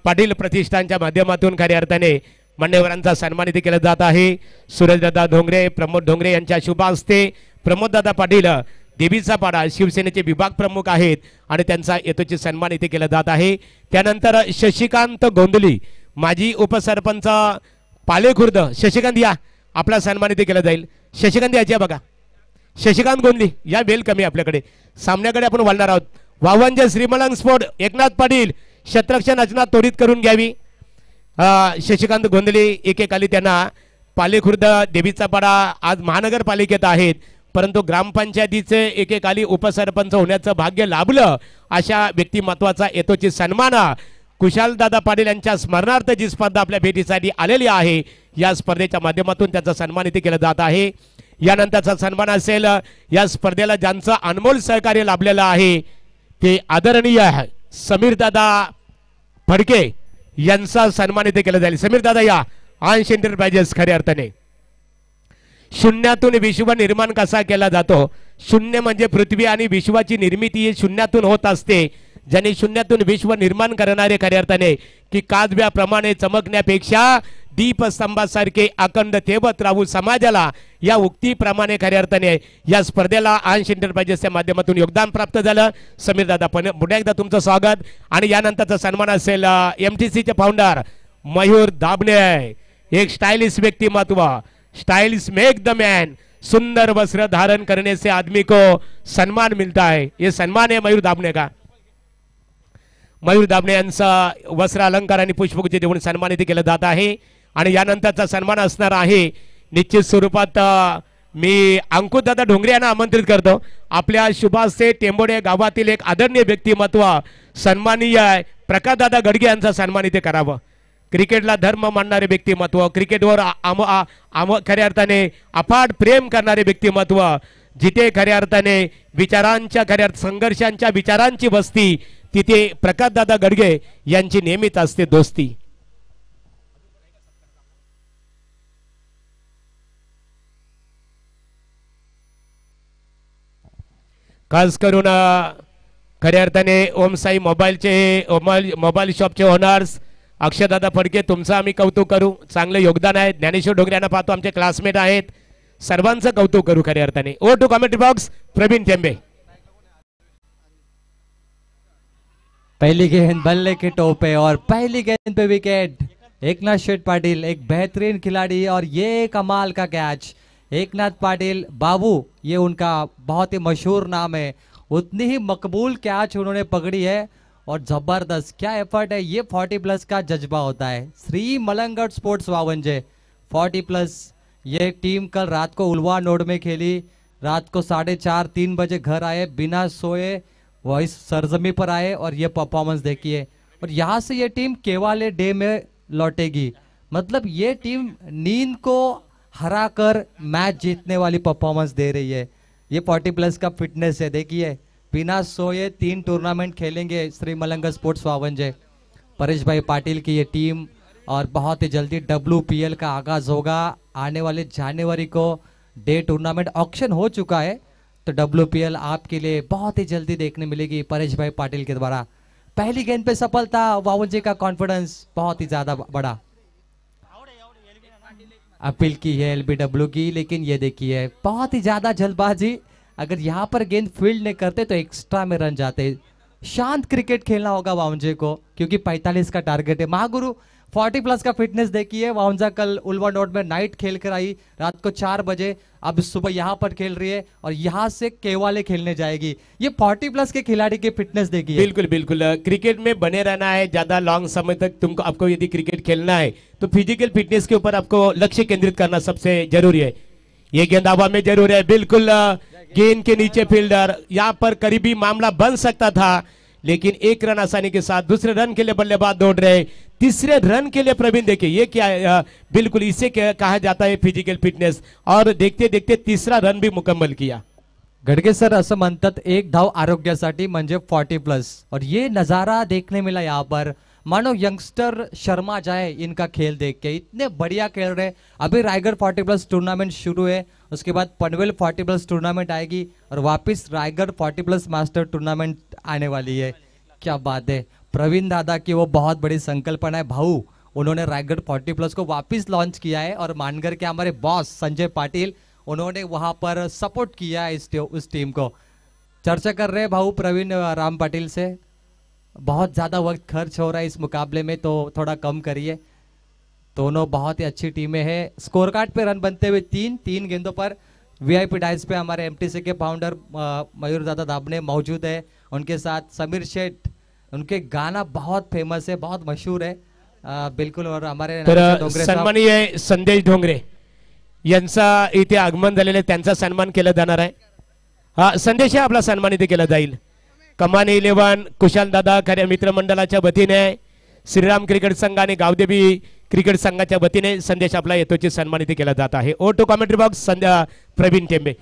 पाटील प्रतिष्ठानच्या माध्यमातून खऱ्या अर्थाने मान्यवरांचा सन्मान इथे केला जात आहे. सूरजदादा ढोंगरे, प्रमोद ढोंगरे यांच्या शुभ हस्ते प्रमोददादा पाटील देवीचा पाडा शिवसेनेचे विभाग प्रमुख आहेत आणि त्यांचा यथोचित सन्मान इथे केला जात आहे. त्यानंतर शशिकांत गोंदली माजी उपसरपंच पालेखुर्द, शशिकांत या, आपला सन्मान इथे केला जाईल. शशिकांत याच्या बघा, शशिकांत गोंदली या, वेल कमी आपल्याकडे. सामन्याकडे आपण वळणार आहोत. वावंजे श्रीमलंग स्पोर्ट एकनाथ पाटील शतरक्षण रचना त्वरित करून घ्यावी. शशिकांत गोंदले एकेकाली त्यांना पालेखुर्द देवीचा पाडा आज महानगरपालिकेत आहेत, परंतु ग्रामपंचायतीचे एकेकाली उपसरपंच होण्याचं भाग्य लाभलं. अशा व्यक्तिमत्वाचा यथोचित सन्मान कुशालदादा पाटील यांच्या स्मरणार्थ जी स्पर्धा आपल्या भेटीसाठी आलेली आहे, या स्पर्धेच्या माध्यमातून त्याचा सन्मान इथे केला जात आहे. यानंतरचा सन्मान असेल या स्पर्धेला ज्यांचं अनमोल सहकार्य लाभलेलं आहे ते आदरणीय समीरदादा फडके यांचा सन्मान इथे केला जाईल. समीरदादा या, अंश एंटरप्राइजेस खऱ्या अर्थाने. शून्यातून विश्व निर्माण कसा केला जातो? शून्य म्हणजे पृथ्वी आणि विश्वाची निर्मिती ही शून्यातून होत असते. ज्यांनी शून्यातून विश्व निर्माण करणारे खऱ्या अर्थाने की काजव्याप्रमाणे चमकण्यापेक्षा दीपस्तंभासारखे अखंड ठेवत राहू समाजाला, या उक्तीप्रमाणे खऱ्या अर्थाने या स्पर्धेला अंश एंटरप्राइजेसच्या माध्यमातून योगदान प्राप्त झालं. समीर दादा पण पुन्हा एकदा तुमचं स्वागत. आणि यानंतरचा सन्मान असेल MTCचे फाउंडर मयूर दाबणे, एक स्टाइलिश व्यक्तिमत्व, स्टाइलिश मेक द मैन, सुंदर वस्त्र धारण करने से आदमी को सम्मान मिलता है. ये सम्मान है मयूर दाबणे का. मयूर दाबणे यांचा वस्त्र अलंकार आणि पुष्पगुच्छ देऊन सन्मान इथे केला जात आहे. आणि यानंतरचा सन्मान असणार आहे निश्चित स्वरूपात मी अंकुशदादा ढोंगरे यांना आमंत्रित करतो. आपल्या शुभास्ते टेंबोडे गावातील एक आदरणीय व्यक्तिमत्व सन्माननीय प्रकाशदादा गडगे यांचा सन्मान इथे करावं. क्रिकेटला धर्म मानणारे व्यक्तिमत्व, क्रिकेटवर खऱ्या अर्थाने अफाट प्रेम करणारे व्यक्तिमत्व, जिथे खऱ्या अर्थाने विचारांच्या खऱ्या संघर्षांच्या विचारांची वस्ती, तिथे प्रकाशदादा गडगे यांची नेहमीच असते दोस्ती. खास करून खऱ्या अर्थाने ओम साई मोबाईल शॉपचे ओनर्स अक्षयदादा फडके, तुमचं आम्ही कौतुक करू. चांगलं योगदान आहे. ज्ञानेश्वर डोंगऱ्यांना पाहतो आमचे क्लासमेट आहेत, सर्वांचं कौतुक करू खऱ्या अर्थाने. Over to commentary box Praveen Tembe. पहली गेंद बल्ले के टोपे और पहली गेंद पे विकेट. एकनाथ शेठ पाटिल एक बेहतरीन खिलाड़ी और ये कमाल का कैच. एकनाथ पाटिल बाबू, ये उनका बहुत ही मशहूर नाम है. उतनी ही मकबूल कैच उन्होंने पकड़ी है और जबरदस्त क्या एफर्ट है. ये 40+ का जज्बा होता है. श्री मलंगगढ़ स्पोर्ट्स वावंजे 40+. ये टीम कल रात को उलवा नोड में खेली. रात को 4:30-3 बजे घर आए, बिना सोए वो इस सरजमी पर आए और ये परफॉर्मेंस देखिए. और यहाँ से ये टीम केवाले डे में लौटेगी. मतलब ये टीम नींद को हरा कर मैच जीतने वाली परफॉर्मेंस दे रही है. ये 40+ का फिटनेस है. देखिए बिना सोए 3 टूर्नामेंट खेलेंगे श्री मलंगगढ़ स्पोर्ट्स वावंजे. परेश भाई पाटिल की ये टीम, और बहुत ही जल्दी WPL का आगाज होगा. आने वाले जनवरी को डे टूर्नामेंट ऑक्शन हो चुका है, तो WPL आपके लिए बहुत ही जल्दी देखने मिलेगी परेश भाई पाटिल के द्वारा. पहली गेंद पे सफलता, वावंजे का कॉन्फिडेंस बहुत ही ज्यादा बड़ा. अपील की है LBW की, लेकिन ये देखिए बहुत ही ज्यादा जल्दबाजी. अगर यहाँ पर गेंद फील्ड नहीं करते तो एक्स्ट्रा में रन जाते. शांत क्रिकेट खेलना होगा वावंजे को, क्योंकि 45 का टारगेट है. महागुरु 40+ का फिटनेस देखिए. वावंजा कल उलवा नोड में नाइट खेल कर आई रात को 4 बजे, अब सुबह यहाँ पर खेल रही है और यहाँ से केवाले खेलने जाएगी. ये 40+ के खिलाड़ी की फिटनेस देखिए. बिल्कुल बिल्कुल. क्रिकेट में बने रहना है ज्यादा लॉन्ग समय तक. तुमको आपको यदि क्रिकेट खेलना है तो फिजिकल फिटनेस के ऊपर आपको लक्ष्य केंद्रित करना सबसे जरूरी है. ये गेंद हवा में जरूर है. बिल्कुल गेंद के नीचे फील्डर, यहाँ पर करीबी मामला बन सकता था, लेकिन एक रन आसानी के साथ. दूसरे रन के लिए बल्लेबाज दौड़ रहे. तीसरे रन के लिए प्रवीण देखिए ये क्या है, बिल्कुल इसे कहा जाता है फिजिकल फिटनेस. और देखते देखते तीसरा रन भी मुकम्मल किया. गडगे सर असं म्हणतात एक धाव आरोग्यासाठी म्हणजे 40+. और ये नजारा देखने मिला यहाँ पर. मानो यंगस्टर शर्मा जाए इनका खेल देख के, इतने बढ़िया खेल रहे। अभी रायगढ़ 40+ टूर्नामेंट शुरू है, उसके बाद पनवेल 40+ टूर्नामेंट आएगी और वापस रायगढ़ 40+ मास्टर टूर्नामेंट आने वाली है। क्या बात है, प्रवीण दादा की वो बहुत बड़ी संकल्पना है भाऊ, उन्होंने रायगढ़ 40+ को वापस लॉन्च किया है और मानगर के हमारे बॉस संजय पाटिल उन्होंने वहां पर सपोर्ट किया है उस टीम को। चर्चा कर रहे हैं भाऊ प्रवीण राम पाटिल से, बहुत ज़्यादा वक्त खर्च हो रहा है इस मुकाबले में तो थोड़ा कम करिए। दोनों बहुत ही अच्छी टीमें हैं। स्कोर कार्ड पे रन बनते हुए तीन गेंदों पर वीआईपी डाइस पे हमारे एमटीसी के फाउंडर मयूर दादा दाबने मौजूद है, उनके साथ समीर शेठ, उनके गाना बहुत फेमस है, बहुत मशहूर है। बिल्कुल। और हमारे तर सन्माननीय संदेश ढोंगरे यांचा इथे आगमन झालेले, त्यांचा सन्मान केला जाणार आहे। हा संदेश आहे आपला सन्मान इथे केला जाईल। कमान 11 कुशाल दादा खऱ्या मित्रमंडळाच्या वतीने, श्रीराम क्रिकेट संघ आणि गावदेवी क्रिकेट संघाच्या वतीने संदेश आपला येतोची सन्मान इथे केला जात आहे। Over to commentary box Praveen Tembe.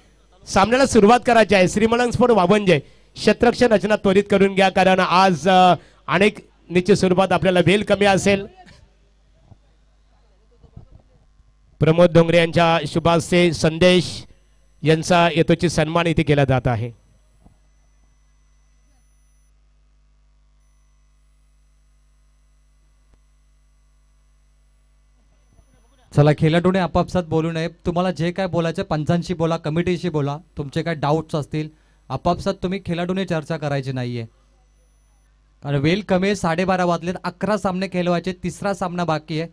सामन्याला सुरुवात करायची आहे। श्रीमलंग स्पोर्ट वावंजे क्षेत्ररक्षण रचना त्वरित करून घ्या, कारण आज अनेक निश्चित स्वरूपात आपल्याला वेळ कमी असेल। प्रमोद डोंगरे यांच्या शुभास्ते संदेश यांचा येतोची सन्मान इथे केला जात आहे। चला, खेळाडूने आपापसात बोलू नये, तुम्हाला जे काय बोलायचं पंचांशी बोला, कमिटीशी बोला, तुमचे काय डाऊट्स असतील आपापसात तुम्ही खेळाडूने चर्चा करायची नाहीये, कारण वेळ कमी आहे। 12:30 वाजलेत, 11 सामने खेळवायचे, तिसरा सामना बाकी आहे,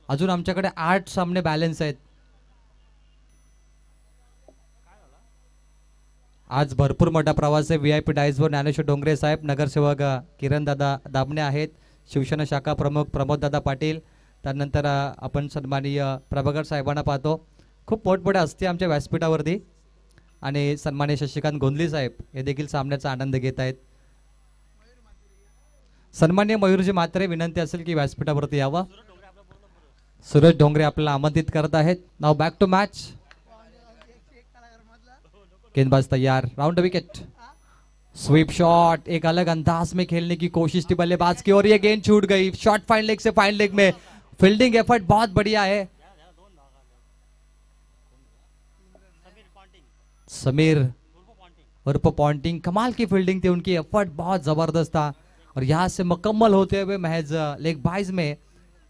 अजून आमच्याकडे 8 सामने बॅलन्स आहेत। आज भरपूर मोठा प्रवास आहे। व्हीआयपी डायसवर ज्ञानेश्वर डोंगरे साहेब, नगरसेवक किरण दादा दाबणे आहेत, शिवसेना शाखा प्रमुख प्रमोद दादा पाटील, त्यानंतर आपण सन्माननीय प्रभाकर साहेबांना पाहतो। खूप मोठमोठे असते आमच्या व्यासपीठावरती आणि सन्माननीय शशिकांत गोंधली साहेब हे देखील सामन्याचा आनंद घेत आहेत। सन्माननीय मयूरजी मात्रे, विनंती असेल की व्यासपीठावरती यावं। सूरज डोंगरे आपल्याला आमंत्रित करत आहेत। Now back to match. गेंदबाज तैयार, राउंड विकेट, स्वीप शॉट, एक अलग अंदाज में खेलने की कोशिश थी बल्लेबाज की और ये गेंद छूट गई। शॉट फाइन लेग से फाइन लेग में, फील्डिंग एफर्ट बहुत बढ़िया है। समीर उर्फ पॉन्टिंग, कमाल की फील्डिंग थी उनकी, एफर्ट बहुत जबरदस्त था और यहां से मुकम्मल होते हुए महज लेग बाइज में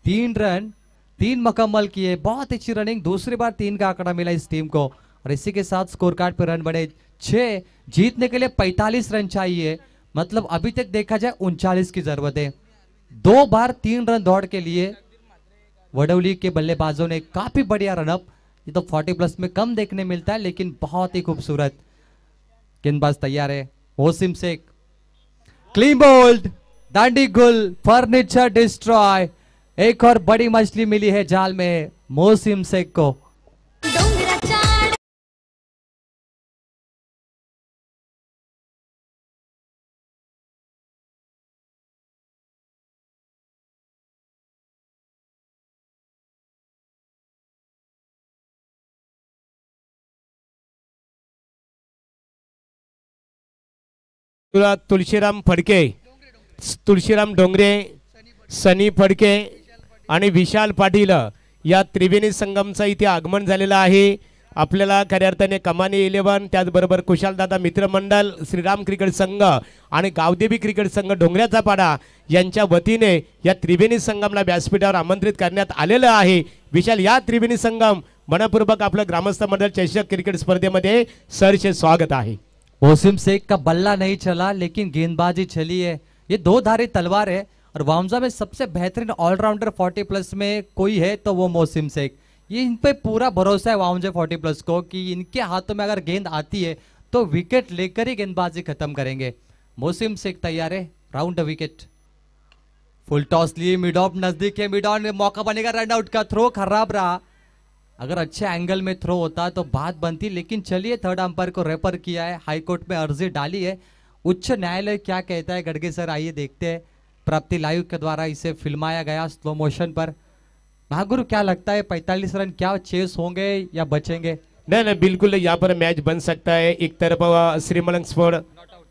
3 रन 3 मुकम्मल किए। बहुत अच्छी रनिंग, दूसरी बार 3 का आंकड़ा मिला इस टीम को और इसी के साथ स्कोर कार्ड पर रन बने 6। जीतने के लिए 45 रन चाहिए, मतलब अभी तक देखा जाए 39 की जरूरत है। 2 बार 3 रन दौड़ के लिए वडौली के बल्लेबाजों ने काफी बढ़िया रनअप, ये तो 40+ में कम देखने मिलता है लेकिन बहुत ही खूबसूरत। गेंदबाज तैयार है, मोहसिन शेख, क्लीन बोल्ड, दांडी गुल, फर्नीचर डिस्ट्रॉय। एक और बड़ी मछली मिली है जाल में मोहसिन शेख को। तुलसीराम फडके, तुलसीराम डोंगरे, सनी फडके आणि विशाल पाटील या त्रिवेणी संगमचं इथे आगमन झालेलं आहे। आपल्याला खऱ्या अर्थाने कमानी 11, त्याचबरोबर कुशालदादा मित्रमंडळ, श्रीराम क्रिकेट संघ आणि गावदेवी क्रिकेट संघ डोंगऱ्याचा पाडा यांच्या वतीने या त्रिवेणी संगमला व्यासपीठावर आमंत्रित करण्यात आलेलं आहे। विशाल, या त्रिवेणी संगम मनपूर्वक आपलं ग्रामस्थ मंडळ चषक क्रिकेट स्पर्धेमध्ये सरचे स्वागत आहे। मोहसिन शेख का बल्ला नहीं चला लेकिन गेंदबाजी चली है। ये 2 धारी तलवार है और वामजा में सबसे बेहतरीन ऑलराउंडर 40+ में कोई है तो वो मोहसिन शेख। ये इन पे पूरा भरोसा है वामजे 40+ को कि इनके हाथों में अगर गेंद आती है तो विकेट लेकर ही गेंदबाजी खत्म करेंगे। मोहसिन शेख तैयार है, राउंड विकेट, फुल टॉस लिए, मिड ऑफ नजदीक है, मिड ऑन में मौका बनेगा रन आउट का। थ्रो खराब रहा, अगर अच्छे एंगल में थ्रो होता तो बात बनती, लेकिन चलिए थर्ड अंपायर को रेफर किया है, हाई कोर्ट में अर्जी डाली है। उच्च न्यायालय क्या कहता है गड़गे सर, आइए देखते हैं। प्राप्ति लाइव के द्वारा इसे फिल्माया गया स्लो मोशन पर। महागुरु, क्या लगता है 45 रन क्या चेस होंगे या बचेंगे? नहीं नहीं, बिल्कुल यहाँ पर मैच बन सकता है। एक तरफ श्रीमलंग स्पोर्ट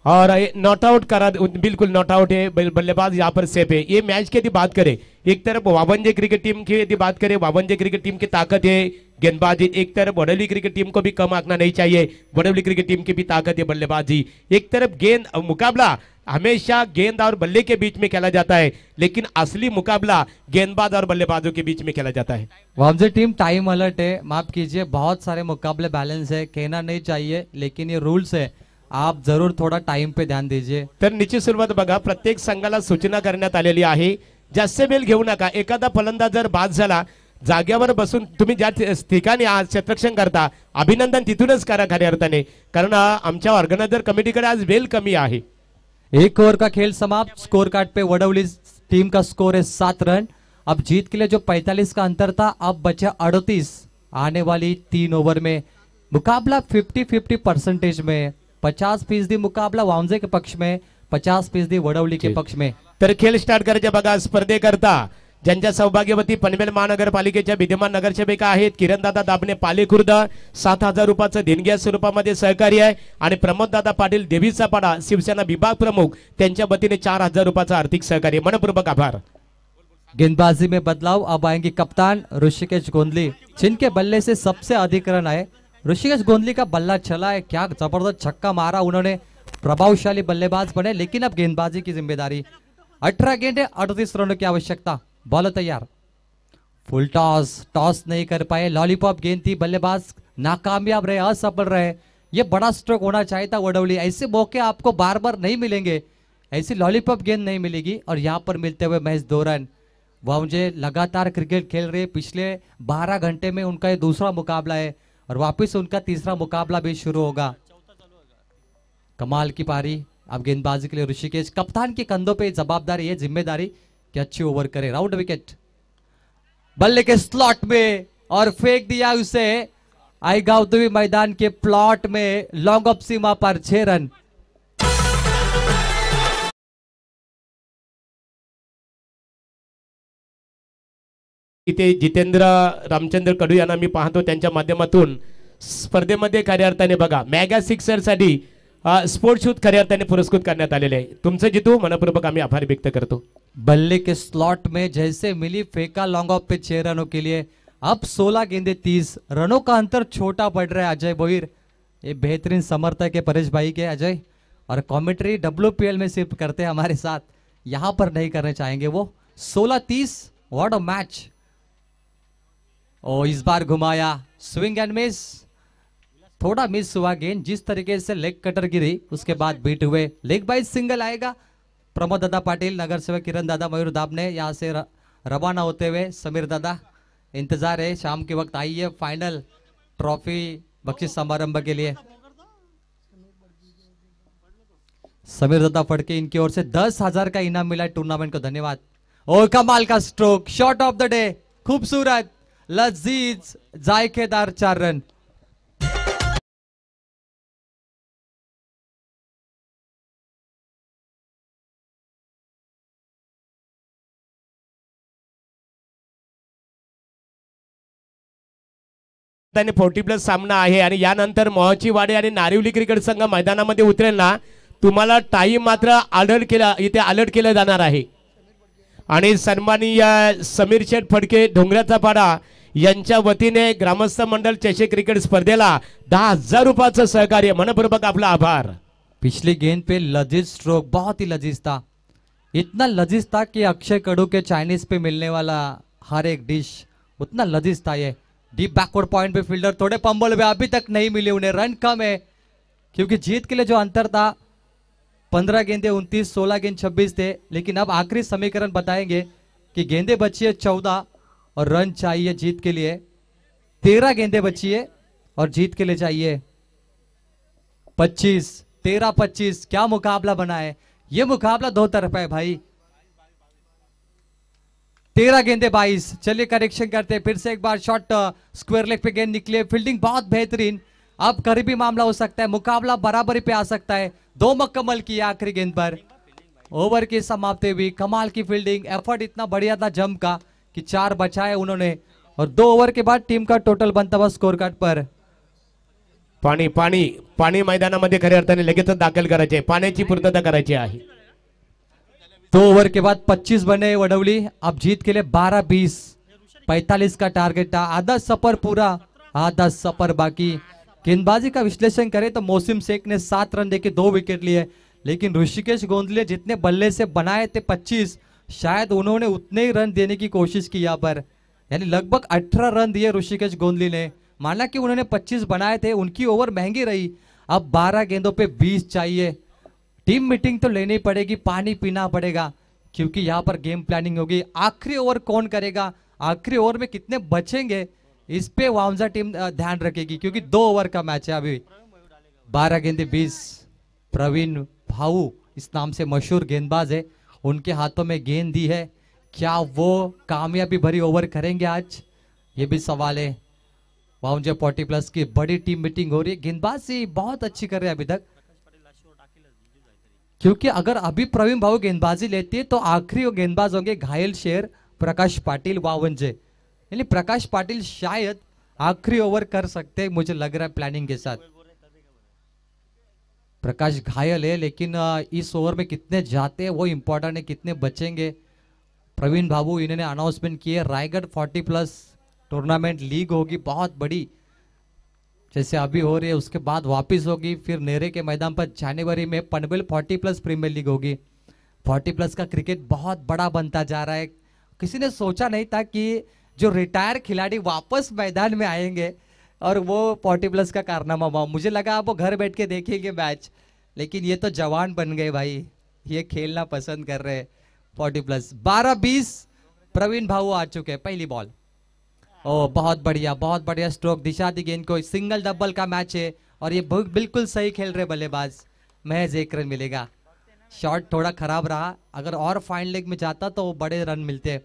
और नॉट आउट करा, बिल्कुल नॉट आउट है, बल्लेबाज यहाँ पर सेफ है। ये मैच की यदि बात करें, एक तरफ वावंजे क्रिकेट टीम की यदि बात करें, वावंजे क्रिकेट टीम की ताकत है गेंदबाजी, एक तरफ वडोली क्रिकेट टीम को भी कम आंकना नहीं चाहिए, वडोली क्रिकेट टीम की भी ताकत है बल्लेबाजी। एक तरफ गेंद मुकाबला हमेशा गेंद और बल्ले के बीच में खेला जाता है, लेकिन असली मुकाबला गेंदबाज और बल्लेबाजों के बीच में खेला जाता है। वामजे टीम टाइम अलर्ट है, माफ कीजिए, बहुत सारे मुकाबले बैलेंस है, कहना नहीं चाहिए लेकिन ये रूल्स है, आप जरूर थोड़ा टाइम पे ध्यान दीजिए। तर निश्चित सुरुवात बघा, प्रत्येक संघाला सूचना करण्यात आलेली आहे, जास्त वेळ घेऊ नका। एखादा फलंदाज जर बाद झाला, जाग्यावर बसून तुम्ही ज्या ठिकाणी आज क्षेत्ररक्षण करता, अभिनंदन तिथूनच करा खऱ्या अर्थाने, कारण आमच्या ऑर्गनायझर कमिटीकडे आज वेळ कमी आहे। एक ओवर का खेल समाप्त, स्कोर कार्ड पे वडोली टीम का स्कोर है 7 रन। अब जीत के लिए जो 45 का अंतर था, अब बचा 38। आने वाली 3 ओवर में मुकाबला 50-50 परसेंटेज में, 50% मुकाबला वामजे के पक्ष में, 50% वडोली के पक्ष में। तर खेळ स्टार्ट करायचे बघा। स्पर्धेकरता ज्यांच्या सौभाग्यवती पनवेल महानगरपालिकेच्या विद्यमान नगरसेविका आहेत किरणदादा दाबणे पालेखुर्द, 7,000 रुपयाचं देणगी स्वरूपामध्ये सहकार्य आहे, आणि प्रमोददादा पाटील देवीचा पाडा शिवसेना विभाग प्रमुख त्यांच्या वतीने 4,000 रुपयाचं आर्थिक सहकार्य, मनपूर्वक आभार। गेंदबाजी में बदलाव, अब आएंगे कप्तान ऋषिकेश गोंदली, जिनके बल्ले से सबसे अधिक रन आए। ऋषिकेश गोंदली का बल्ला चला है, क्या जबरदस्त छक्का मारा उन्होंने, प्रभावशाली बल्लेबाज बने, लेकिन अब गेंदबाजी की जिम्मेदारी। 18 गेंदे 38 रनों की आवश्यकता। बॉल तैयार, फुल टॉस, टॉस नहीं कर पाए, लॉलीपॉप गेंद थी, बल्लेबाज नाकामयाब रहे, असफल रहे। ये बड़ा स्ट्रोक होना चाहिए था वडोली, ऐसे मौके आपको बार बार नहीं मिलेंगे, ऐसी लॉलीपॉप गेंद नहीं मिलेगी, और यहाँ पर मिलते हुए महज 2 रन। वह मुझे लगातार क्रिकेट खेल रहे, पिछले 12 घंटे में उनका ये दूसरा मुकाबला है, और वापस उनका तीसरा मुकाबला भी शुरू होगा। कमाल की पारी, अब गेंदबाजी के लिए ऋषिकेश, कप्तान के कंधों पे जवाबदारी है, जिम्मेदारी कि अच्छी ओवर करे। राउंड विकेट, बल्ले के स्लॉट में और फेंक दिया उसे आई गावदेवी मैदान के प्लॉट में, लॉन्ग ऑफ सीमा पर 6 रन। इथे जितेंद्र रामचंद्र कडू यांना मी पाहतो, त्यांच्या माध्यमातून स्पर्धेमध्ये खऱ्या अर्थाने बघा मेगा सिक्सर साठी स्पोर्ट्स शूट खऱ्या अर्थाने पुरस्कृत करण्यात आलेले आहे। तुमचं जितू मनपूर्वक आम्ही आभार व्यक्त करतो। बल्ले के स्लॉट में जैसे मिली, फेंका लॉन्ग ऑफ पे 6 रनों के लिए। अब 16 गेंदे 30 रनों का अंतर छोटा पड़ रहा है। अजय बोहिर, ये बेहतरीन समर्थक है परेश भाई के अजय, और कमेंट्री WPL में सिर्फ करते हैं हमारे साथ, यहां पर नहीं करने चाहेंगे वो। 16-30, व्हाट अ मैच। ओ इस बार घुमाया, स्विंग एंड मिस, थोड़ा मिस हुआ गेंद, जिस तरीके से लेग कटर गिरी उसके बाद बीट हुए। लेग बाइज सिंगल आएगा। प्रमोद दादा पाटिल, नगर सेवक किरण दादा, मयूर दाबने यहाँ से रवाना होते हुए, समीर दादा इंतजार है, शाम के वक्त आई है फाइनल ट्रॉफी बख्शिश समारंभ के लिए। समीर दादा फड़के, इनकी ओर से 10,000 का इनाम मिला टूर्नामेंट को, धन्यवाद। और कमाल का stroke, shot of the day, खूबसूरत, लजीज, जायकेदार 4 रन। त्याने 40+ सामना आहे, आणि यानंतर मोहाची वाडी आणि नारिवली क्रिकेट संघ मैदानामध्ये उतरेल ना, तुम्हाला टाइम मात्र अलर्ट केलं जाणार आहे। आणि सन्माननीय समीर शेठ फडके ढोंगऱ्याचा पाडा यांच्या वतीने ग्रामस्थ मंडल चषक क्रिकेट स्पर्धेला 10,000 रुपयाचं सहकार्य, मनपूर्वक आपला आभार। पिछली गेंद पे लजीज स्ट्रोक, बहुत ही लजीज था, इतना लजीज था कि अक्षय कड़ू के चाइनीज पे मिलने वाला हर एक डिश उतना लजीज था। ये डीप बैकवर्ड पॉइंट पे फील्डर थोड़े पंबल में, अभी तक नहीं मिले उन्हें, रन कम है, क्योंकि जीत के लिए जो अंतर था 15 गेंदे 29, 16 गेंद 26 थे, लेकिन अब आखिरी समीकरण बताएंगे कि गेंदे बची है 14 और रन चाहिए जीत के लिए 13 गेंदे बची है, और जीत के लिए चाहिए 25, 13-25। क्या मुकाबला बना है, ये मुकाबला 2 तरफा है भाई। 13 गेंदे 22। चलिए करेक्शन करते हैं, फिर से एक बार शॉट स्क्वायर लेग पे गेंद निकले, फील्डिंग बहुत बेहतरीन। अब करीबी मामला हो सकता है, मुकाबला बराबरी पे आ सकता है। 2 मुकम्मल किया आखिरी गेंद पर, ओवर की समाप्ति हुई। कमाल की फील्डिंग, एफर्ट इतना बढ़िया था जम का कि 4 बचाए उन्होंने, और 2 ओवर के बाद टीम का टोटल बनता हुआ स्कोर कार्ड पर पाणी पाणी पाणी मैदानामध्ये खऱ्या अर्थाने लगेचच दाखल करायचे आहे. पाण्याची पूर्तता करायची आहे. 2 ओवर के बाद 25 बने वडवली. अब जीत के लिए 12-20, 45 का टारगेट था. आधा सफर पूरा, आधा सफर बाकी. गेंदबाजी का विश्लेषण करें तो मोहसिन शेख ने 7 रन देके 2 विकेट लिए, लेकिन ऋषिकेश गोंदले जितने बल्ले से बनाए थे 25, शायद उन्होंने उतने ही रन देने की कोशिश की यहाँ पर. यानी लगभग 18 रन दिए ऋषिकेश गोंदली ने. माना कि उन्होंने 25 बनाए थे, उनकी ओवर महंगी रही. अब 12 गेंदों पे 20 चाहिए. टीम मीटिंग तो लेनी पड़ेगी, पानी पीना पड़ेगा, क्योंकि यहाँ पर गेम प्लानिंग होगी. आखिरी ओवर कौन करेगा, आखिरी ओवर में कितने बचेंगे, इस पे वामजा टीम ध्यान रखेगी, क्योंकि 2 ओवर का मैच है अभी. 12 गेंदे 20. प्रवीण भाऊ इस नाम से मशहूर गेंदबाज है, उनके हाथों में गेंद दी है. क्या वो कामयाबी भरी ओवर करेंगे आज, ये भी सवाल है. वाउंजे 40+ की बड़ी टीम मीटिंग हो रही है. गेंदबाजी बहुत अच्छी कर रहे हैं अभी तक, क्योंकि अगर अभी प्रवीण भाऊ गेंदबाजी लेती है तो आखिरी वो गेंदबाज होंगे घायल शेर प्रकाश पाटिल वावंजे. यानी प्रकाश पाटिल शायद आखिरी ओवर कर सकते हैं, मुझे लग रहा है प्लानिंग के साथ. प्रकाश घायल है, लेकिन इस ओवर में कितने जाते हैं वो इंपॉर्टेंट है, कितने बचेंगे. प्रवीण बाबू इन्होंने अनाउंसमेंट किए रायगढ़ 40+ टूर्नामेंट लीग होगी बहुत बड़ी, जैसे अभी हो रही है, उसके बाद वापस होगी. फिर नेरे के मैदान पर जनवरी में पनवेल 40+ प्रीमियर लीग होगी. 40+ का क्रिकेट बहुत बड़ा बनता जा रहा है. किसी ने सोचा नहीं था कि जो रिटायर खिलाड़ी वापस मैदान में आएंगे और वो 40+ का कारनामा हुआ. मुझे लगा आप वो घर बैठ के देखेंगे मैच, लेकिन ये तो जवान बन गए भाई, ये खेलना पसंद कर रहे हैं 40+. 12-20 प्रवीण भाऊ आ चुके हैं. पहली बॉल, ओ बहुत बढ़िया स्ट्रोक. दिशा दी गेंद को. सिंगल डबल का मैच है और ये बिल्कुल सही खेल रहे बल्लेबाज. महज 1 रन मिलेगा. शॉट थोड़ा खराब रहा, अगर और फाइन लेग में जाता तो बड़े रन मिलते.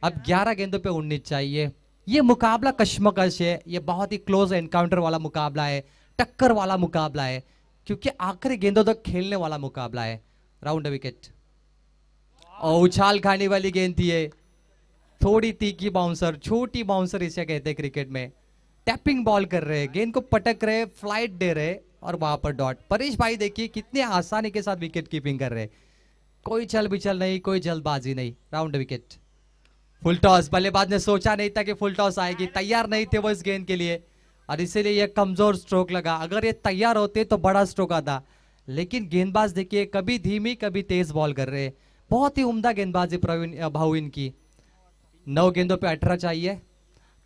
अब 11 गेंदों पे 19 चाहिए. ये मुकाबला कश्मकश है, ये बहुत ही क्लोज एनकाउंटर वाला मुकाबला है, टक्कर वाला मुकाबला है, क्योंकि आखिरी गेंदों तक खेलने वाला मुकाबला है. राउंड विकेट और उछाल खाने वाली गेंद थी ये, थोड़ी तीखी बाउंसर, छोटी बाउंसर इसे कहते हैं क्रिकेट में. टैपिंग बॉल कर रहे, गेंद को पटक रहे, फ्लाइट दे रहे और वहां पर डॉट. परेश भाई देखिए कितने आसानी के साथ विकेट कीपिंग कर रहे, कोई चल बिचल नहीं, कोई जल्दबाजी नहीं. Round wicket. फुल टॉस. बल्लेबाज ने सोचा नहीं था कि फुल टॉस आएगी, तैयार नहीं थे वो इस गेंद के लिए, और इसीलिए ये कमजोर स्ट्रोक लगा. अगर ये तैयार होते तो बड़ा स्ट्रोक आता, लेकिन गेंदबाज देखिए कभी धीमी कभी तेज बॉल कर रहे. बहुत ही उम्दा गेंदबाजी प्रवीण भाऊ इनकी. 9 गेंदों पे 18 चाहिए.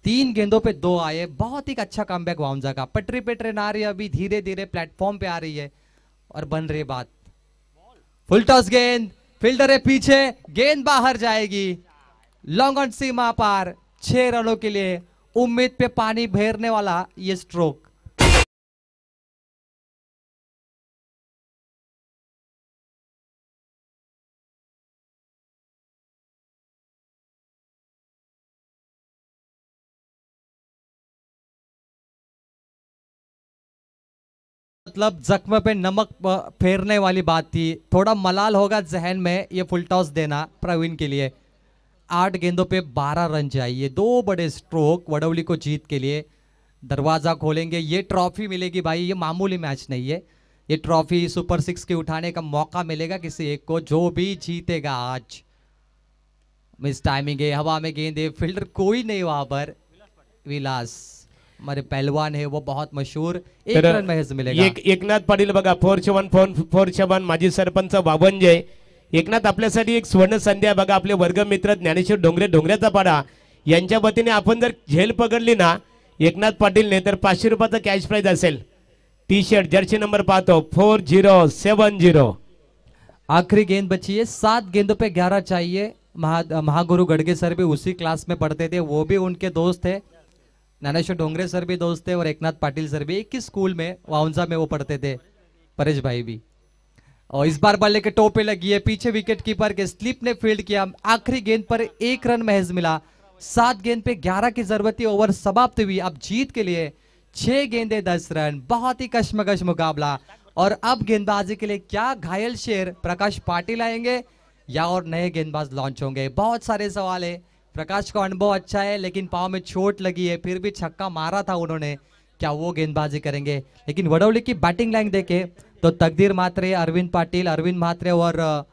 3 गेंदों पे 2 आए. बहुत ही अच्छा कमबैक वाउंजा का. पटरी पे ट्रेन आ रही है, अभी धीरे धीरे प्लेटफॉर्म पे आ रही है और बन रही बात. फुल टॉस गेंद, फील्डर है पीछे, गेंद बाहर जाएगी. लॉन्ग ऑन सीमा पार. 6 रनों के लिए उम्मीद पे पानी फेरने वाला ये स्ट्रोक. मतलब जख्म पे नमक फेरने वाली बात थी. थोड़ा मलाल होगा जहन में ये फुल टॉस देना प्रवीण के लिए. 8 गेंदों पे 12 रन चाहिए. 2 बड़े स्ट्रोक वडौली को जीत के लिए. दरवाजा खोलेंगे, ये ट्रॉफी मिलेगी भाई, ये मामूली मैच नहीं है. ये ट्रॉफी सुपर 6 के उठाने का मौका मिलेगा किसी एक को, जो भी जीतेगा आज. मिस टाइमिंग है, हवा में गेंद है, फील्डर कोई नहीं वहां पर. विलास हमारे पहलवान है वो बहुत मशहूर. 1 रन महज मिलेगा. एकनाथ पाटील बघा 4-7 माजी सरपंच वावंजे. एकनाथ आपल्यासाठी एक स्वर्ण संधी आहे बघा. आपले वर्गमित्र ज्ञानेश्वर डोंगऱ्याचा पाडा यांच्या वतीने आपण जर झेल पकडली ना एकनाथ पाटीलने, तर 500 रुपयाचा कॅश प्राइज असेल. टी शर्ट जर्सी नंबर पाहतो 4070. आखिरी गेंद बची है. 7 गेंदों पे 11 चाहिए. महागुरु गड़गे सर भी उसी क्लास में पढ़ते थे, वो भी उनके दोस्त है. ज्ञानेश्वर डोंगरे सर भी दोस्त थे और एकनाथ पाटिल सर भी एक ही स्कूल में वाउंजा में वो पढ़ते थे. परेश भाई भी. और इस बार बल्ले के टो पे लगी है, पीछे विकेट कीपर के स्लिप ने फील्ड किया. आखिरी गेंद पर 1 रन महज मिला. 7 गेंद पे 11 की जरूरत थी. ओवर समाप्त हुई. अब जीत के लिए 6 गेंदे 10 रन. बहुत ही कश्मकश मुकाबला. और अब गेंदबाजी के लिए क्या घायल शेर प्रकाश पाटिल आएंगे या और नए गेंदबाज लॉन्च होंगे, बहुत सारे सवाल है. प्रकाश का अनुभव अच्छा है, लेकिन पांव में चोट लगी है, फिर भी छक्का मारा था उन्होंने. क्या वो गेंदबाजी करेंगे? लेकिन वडोली की बैटिंग लाइन देखे तो तकदीर म्हात्रे, अरविंद म्हात्रे और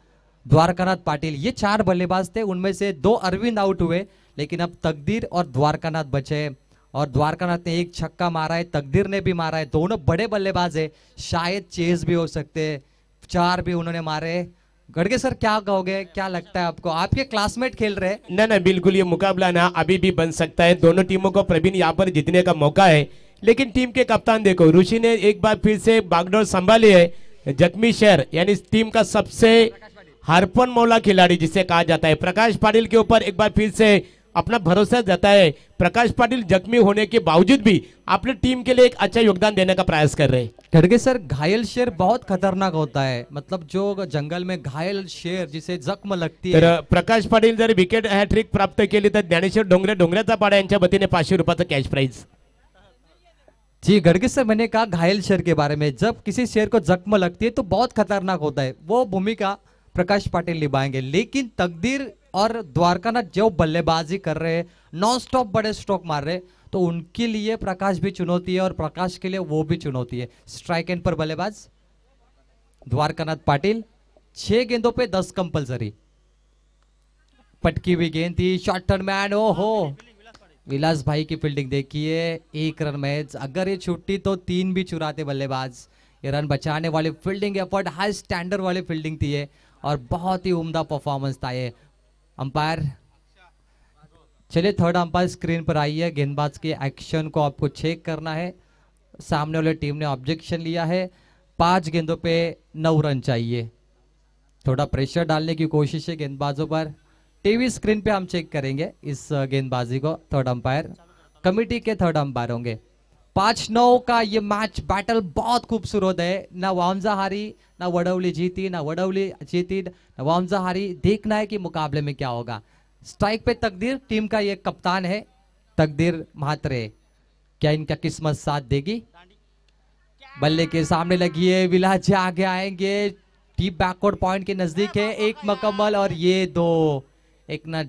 द्वारकानाथ पाटिल, ये 4 बल्लेबाज थे, उनमें से 2 अरविंद आउट हुए, लेकिन अब तकदीर और द्वारकानाथ बचे। और द्वारकानाथ ने एक छक्का मारा है, तकदीर ने भी मारा है, दोनों बड़े बल्लेबाज है, शायद चेस भी हो सकते हैं, 4 भी उन्होंने मारे। गड़गे सर क्या कहोगे, क्या लगता है आपको? आपके क्लासमेट खेल रहे हैं। ना बिल्कुल, ये मुकाबला ना अभी भी बन सकता है, दोनों टीमों को प्रवीण यहाँ पर जीतने का मौका है। लेकिन टीम के कप्तान देखो, ऋषि ने एक बार फिर से बागडोर संभाली है। जख्मी शेर यानी इस टीम का सबसे हरपन मौला खिलाड़ी जिसे कहा जाता है, प्रकाश पाटिल के ऊपर एक बार फिर से अपना भरोसा जताया है। प्रकाश पाटिल जख्मी होने के बावजूद भी अपनी टीम के लिए एक अच्छा योगदान देने का प्रयास कर रहे हैं। खड़गे सर, घायल शेर बहुत खतरनाक होता है, मतलब जो जंगल में घायल शेर जिसे जख्म लगती है। तर प्रकाश पाटिल जर विकेट हॅट्रिक प्राप्त केली तर ज्ञानेश्वर डोंगऱ्याचा पाडा यांच्या वतीने 500 रुपयाचं कॅश प्राइज। जी गड़गे सर, मैंने कहा घायल शेर के बारे में, जब किसी शेर को जख्म लगती है तो बहुत खतरनाक होता है, वो भूमिका प्रकाश पाटिल निभाएंगे। लेकिन तकदीर और द्वारकानाथ जो बल्लेबाजी कर रहे हैं, नॉन स्टॉप बड़े स्ट्रोक मार रहे हैं, तो उनके लिए प्रकाश भी चुनौती है और प्रकाश के लिए वो भी चुनौती है। स्ट्राइक एंड पर बल्लेबाज द्वारकानाथ पाटिल, 6 गेंदों पे 10 कंपलसरी। पटकी हुई गेंद थी, शॉर्ट टर्न मैन, ओहो विलास भाई की फील्डिंग देखिए, 1 रन मैच। अगर ये छुट्टी तो 3 भी चुराते बल्लेबाज। ये रन बचाने वाली फील्डिंग एफर्ट, हाई स्टैंडर्ड वाली फील्डिंग थी ये, और बहुत ही उम्दा परफॉर्मेंस था ये। अंपायर चलिए, थर्ड अंपायर स्क्रीन पर आई है, गेंदबाज के एक्शन को आपको चेक करना है। सामने वाली टीम ने ऑब्जेक्शन लिया है, 5 गेंदों पे 9 रन चाहिए। थोड़ा प्रेशर डालने की कोशिश है गेंदबाजों पर। टीवी स्क्रीन पे हम चेक करेंगे इस गेंदबाजी को। थर्ड अंपायर कमेटी के थर्ड अंपायर होंगे। 5-9 का ये मैच बैटल बहुत खूबसूरत है, ना वामजा हारी, ना वडोली जीती, ना वडोली जीती, ना वामजा हारी। देखना है कि मुकाबले में क्या होगा। स्ट्राइक पे तकदीर, टीम का ये कप्तान है तकदीर म्हात्रे, क्या इनका किस्मत साथ देगी? बल्ले के सामने लगी है, विलास जी आगे आएंगे, डीप बैकवर्ड पॉइंट के नजदीक है, 1 मुकम्मल और ये 2। एकनाथ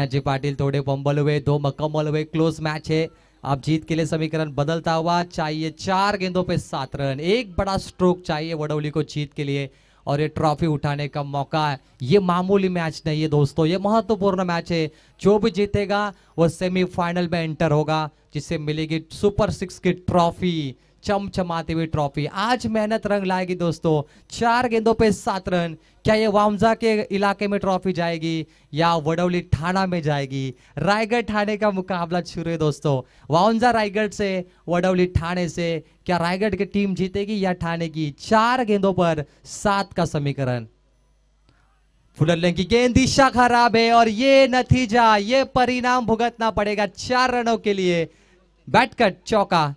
जी पाटिल थोड़े पंबल हुए, 2 मुकम्मल हुए, क्लोज मैच है। अब जीत के लिए समीकरण बदलता हुआ चाहिए, 4 गेंदों पे 7 रन, एक बड़ा स्ट्रोक चाहिए वडोली को जीत के लिए, और ये ट्रॉफी उठाने का मौका है। ये मामूली मैच नहीं है दोस्तों, ये महत्वपूर्ण मैच है। जो भी जीतेगा वो सेमीफाइनल में एंटर होगा, जिससे मिलेगी सुपर 6 की ट्रॉफी, चमचमाती हुई ट्रॉफी। आज मेहनत रंग लाएगी दोस्तों, 4 गेंदों पे 7 रन। क्या ये वामजा के इलाके में ट्रॉफी जाएगी या वडोली ठाणा में जाएगी? रायगढ़ ठाणे का मुकाबला शुरू है दोस्तों, वामजा रायगढ़ से, वडोली ठाणे से। क्या रायगढ़ की टीम जीतेगी या ठाणे की? 4 गेंदों पर 7 का समीकरण। फुलरलिंग की गेंद, दिशा खराब है, और ये नतीजा, ये परिणाम भुगतना पड़ेगा 4 रनों के लिए। बैट कट, चौका।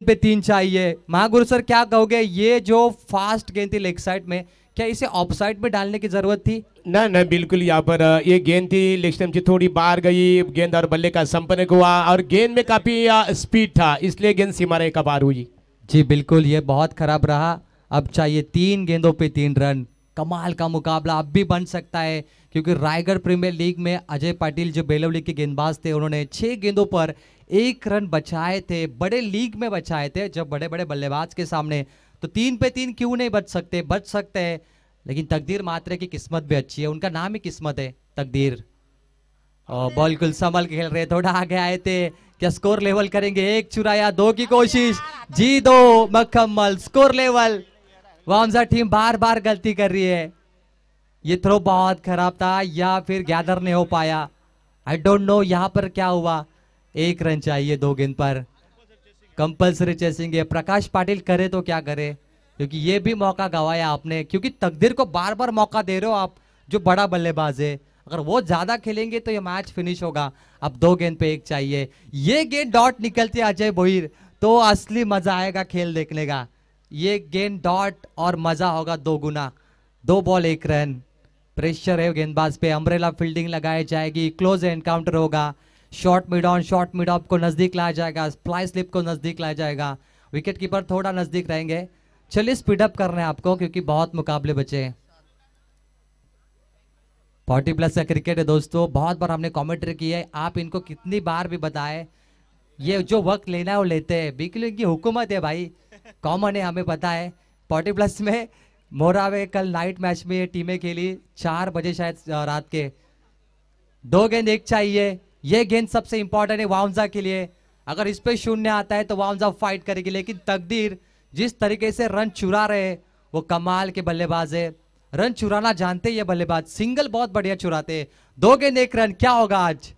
पे 3 चाहिए। महागुरु सर क्या कहोगे, ये जो फास्ट गेंद थी लेग साइड में, क्या इसे ऑफ साइड में डालने की जरूरत थी? ना बिल्कुल, यहाँ पर ये गेंद थी लेग स्टंप से थोड़ी बाहर गई, गेंद और बल्ले का संपर्क हुआ, और गेंद में काफी स्पीड था, इसलिए गेंद सीमा रेखा पार हुई। जी बिल्कुल, ये बहुत खराब रहा। अब चाहिए 3 गेंदों पे 3 रन। कमाल का मुकाबला अब भी बन सकता है, क्योंकि रायगढ़ प्रीमियर लीग में अजय पाटिल जो बेलवली के गेंदबाज थे, उन्होंने 6 गेंदों पर 1 रन बचाए थे। बड़े लीग में बचाए थे, जब बड़े बड़े बल्लेबाज के सामने, तो 3 पे 3 क्यों नहीं बच सकते? बच सकते हैं। लेकिन तकदीर म्हात्रे की किस्मत भी अच्छी है, उनका नाम ही किस्मत है तकदीर। और बॉल कुल संभल के खेल रहे, थोड़ा आगे आए थे, क्या स्कोर लेवल करेंगे? 1 चुराया, 2 की कोशिश, जी 2 मुकम्मल, स्कोर लेवल। वामजा टीम बार बार गलती कर रही है। ये थ्रो बहुत खराब था, या फिर गैदर नहीं हो पाया, आई डोंट नो यहाँ पर क्या हुआ। 1 रन चाहिए 2 गेंद पर, कंपल्सरी चेसिंग है। प्रकाश पाटिल करे तो क्या करे, क्योंकि ये भी मौका गवाया आपने, क्योंकि तकदीर को बार बार मौका दे रहे हो आप, जो बड़ा बल्लेबाज है। अगर वो ज्यादा खेलेंगे तो ये मैच फिनिश होगा। अब 2 गेंद पे 1 चाहिए। ये गेंद डॉट निकलती है अजय भोईर, तो असली मजा आएगा खेल देखने का। ये गेंद डॉट और मजा होगा 2 गुना। 2 बॉल 1 रन। प्रेशर है गेंदबाज पे, अम्ब्रेला फील्डिंग लगाई जाएगी, क्लोज एनकाउंटर होगा, short mid on short mid of को नजदीक लाया जाएगा, स्प्लाई स्लिप को नजदीक लाया जाएगा, विकेट कीपर थोड़ा नजदीक रहेंगे। चलिए स्पीड अप कर रहे हैं आपको क्योंकि बहुत मुकाबले बचे हैं। 40+ का क्रिकेट है दोस्तों, बहुत बार हमने कमेंट्री की है, आप इनको कितनी बार भी बताएं, ये जो वक्त लेना है वो लेते हैं, बिल्कुल की हुकूमत है भाई, कॉमन है, हमें पता है। 40+ में मोरावे कल नाइट मैच में ये टीमें खेली 4 बजे शायद रात के, 2 गेंद 1 चाहिए, ये गेंद सबसे इंपॉर्टेंट है वाउंजा के लिए, अगर इस पे शून्य आता है तो वाउंजा फाइट करेगी, लेकिन तकदीर जिस तरीके से रन चुरा रहे वो कमाल के बल्लेबाज है, रन चुराना जानते ये बल्लेबाज, सिंगल बहुत बढ़िया चुराते। 2 गेंद 1 रन, क्या होगा आज?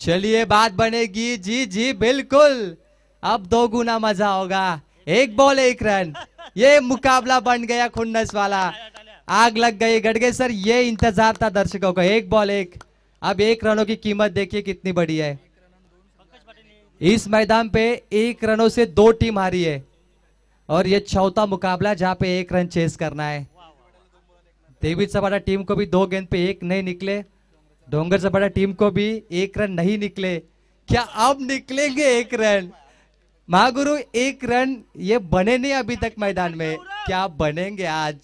चलिए बात बनेगी, जी जी बिल्कुल, अब 2 गुना मजा होगा। 1 बॉल 1 रन, ये मुकाबला बन गया खुन्नस वाला, आग लग गई गड़गे सर, ये इंतजार था दर्शकों को। 1 बॉल 1, अब 1 रनों की कीमत देखिए कितनी बड़ी है। इस मैदान पे 1 रनों से 2 टीम हारी है और ये चौथा मुकाबला जहां पे 1 रन चेस करना है। देवी सपाटा टीम को भी 2 गेंद पे 1 नहीं निकले, डोंगर सपाटा टीम को भी 1 रन नहीं निकले, क्या अब निकलेंगे 1 रन? महागुरु 1 रन ये बने नहीं अभी तक मैदान में, क्या बनेंगे आज?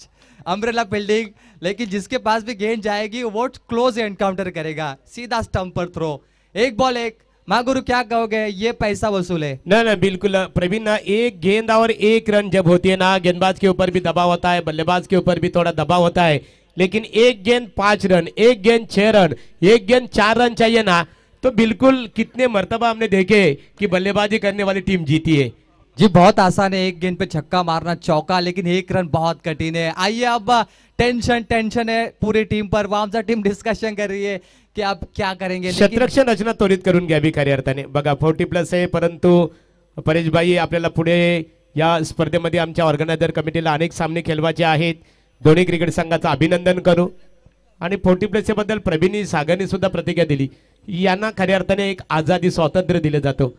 अम्ब्रेला फील्डिंग, लेकिन जिसके पास भी गेंद जाएगी वो क्लोज एनकाउंटर करेगा, सीधा स्टंप पर थ्रो। 1 बॉल 1, महागुरु क्या कहोगे, ये पैसा वसूल है? ना ना बिल्कुल प्रवीण ना, 1 गेंद और 1 रन जब होती है ना, गेंदबाज के ऊपर भी दबाव होता है, बल्लेबाज के ऊपर भी थोड़ा दबाव होता है, लेकिन 1 गेंद 5 रन, 1 गेंद 6 रन, 1 गेंद 4 रन चाहिए ना, तो बिल्कुल कितने मर्तबा हमने देखे कि बल्लेबाजी करने वाली टीम जीती है। जी बहुत आसान है 1 गेंद पे छक्का मारना, चौका, लेकिन 1 रन बहुत कठिन है। आइए अब टेंशन है पूरी टीम पर, वामजा टीम डिस्कशन कर रही है की आप क्या करेंगे। शतरक्षण रचना त्वरित करून घ्यावी खऱ्या अर्थाने। बघा 40+ आहे, परंतु परेशभाई आपल्याला पुढे या स्पर्धेमध्ये आमच्या ऑर्गनायझर कमिटीला अनेक सामने खेळवायचे आहेत, दोन्ही क्रिकेट संघाचं अभिनंदन करू। आणि 40+ बद्दल प्रवीण सागरने सुद्धा प्रतिक्रिया दिली, यांना खऱ्या अर्थाने एक आजादी स्वातंत्र्य दिलं जातो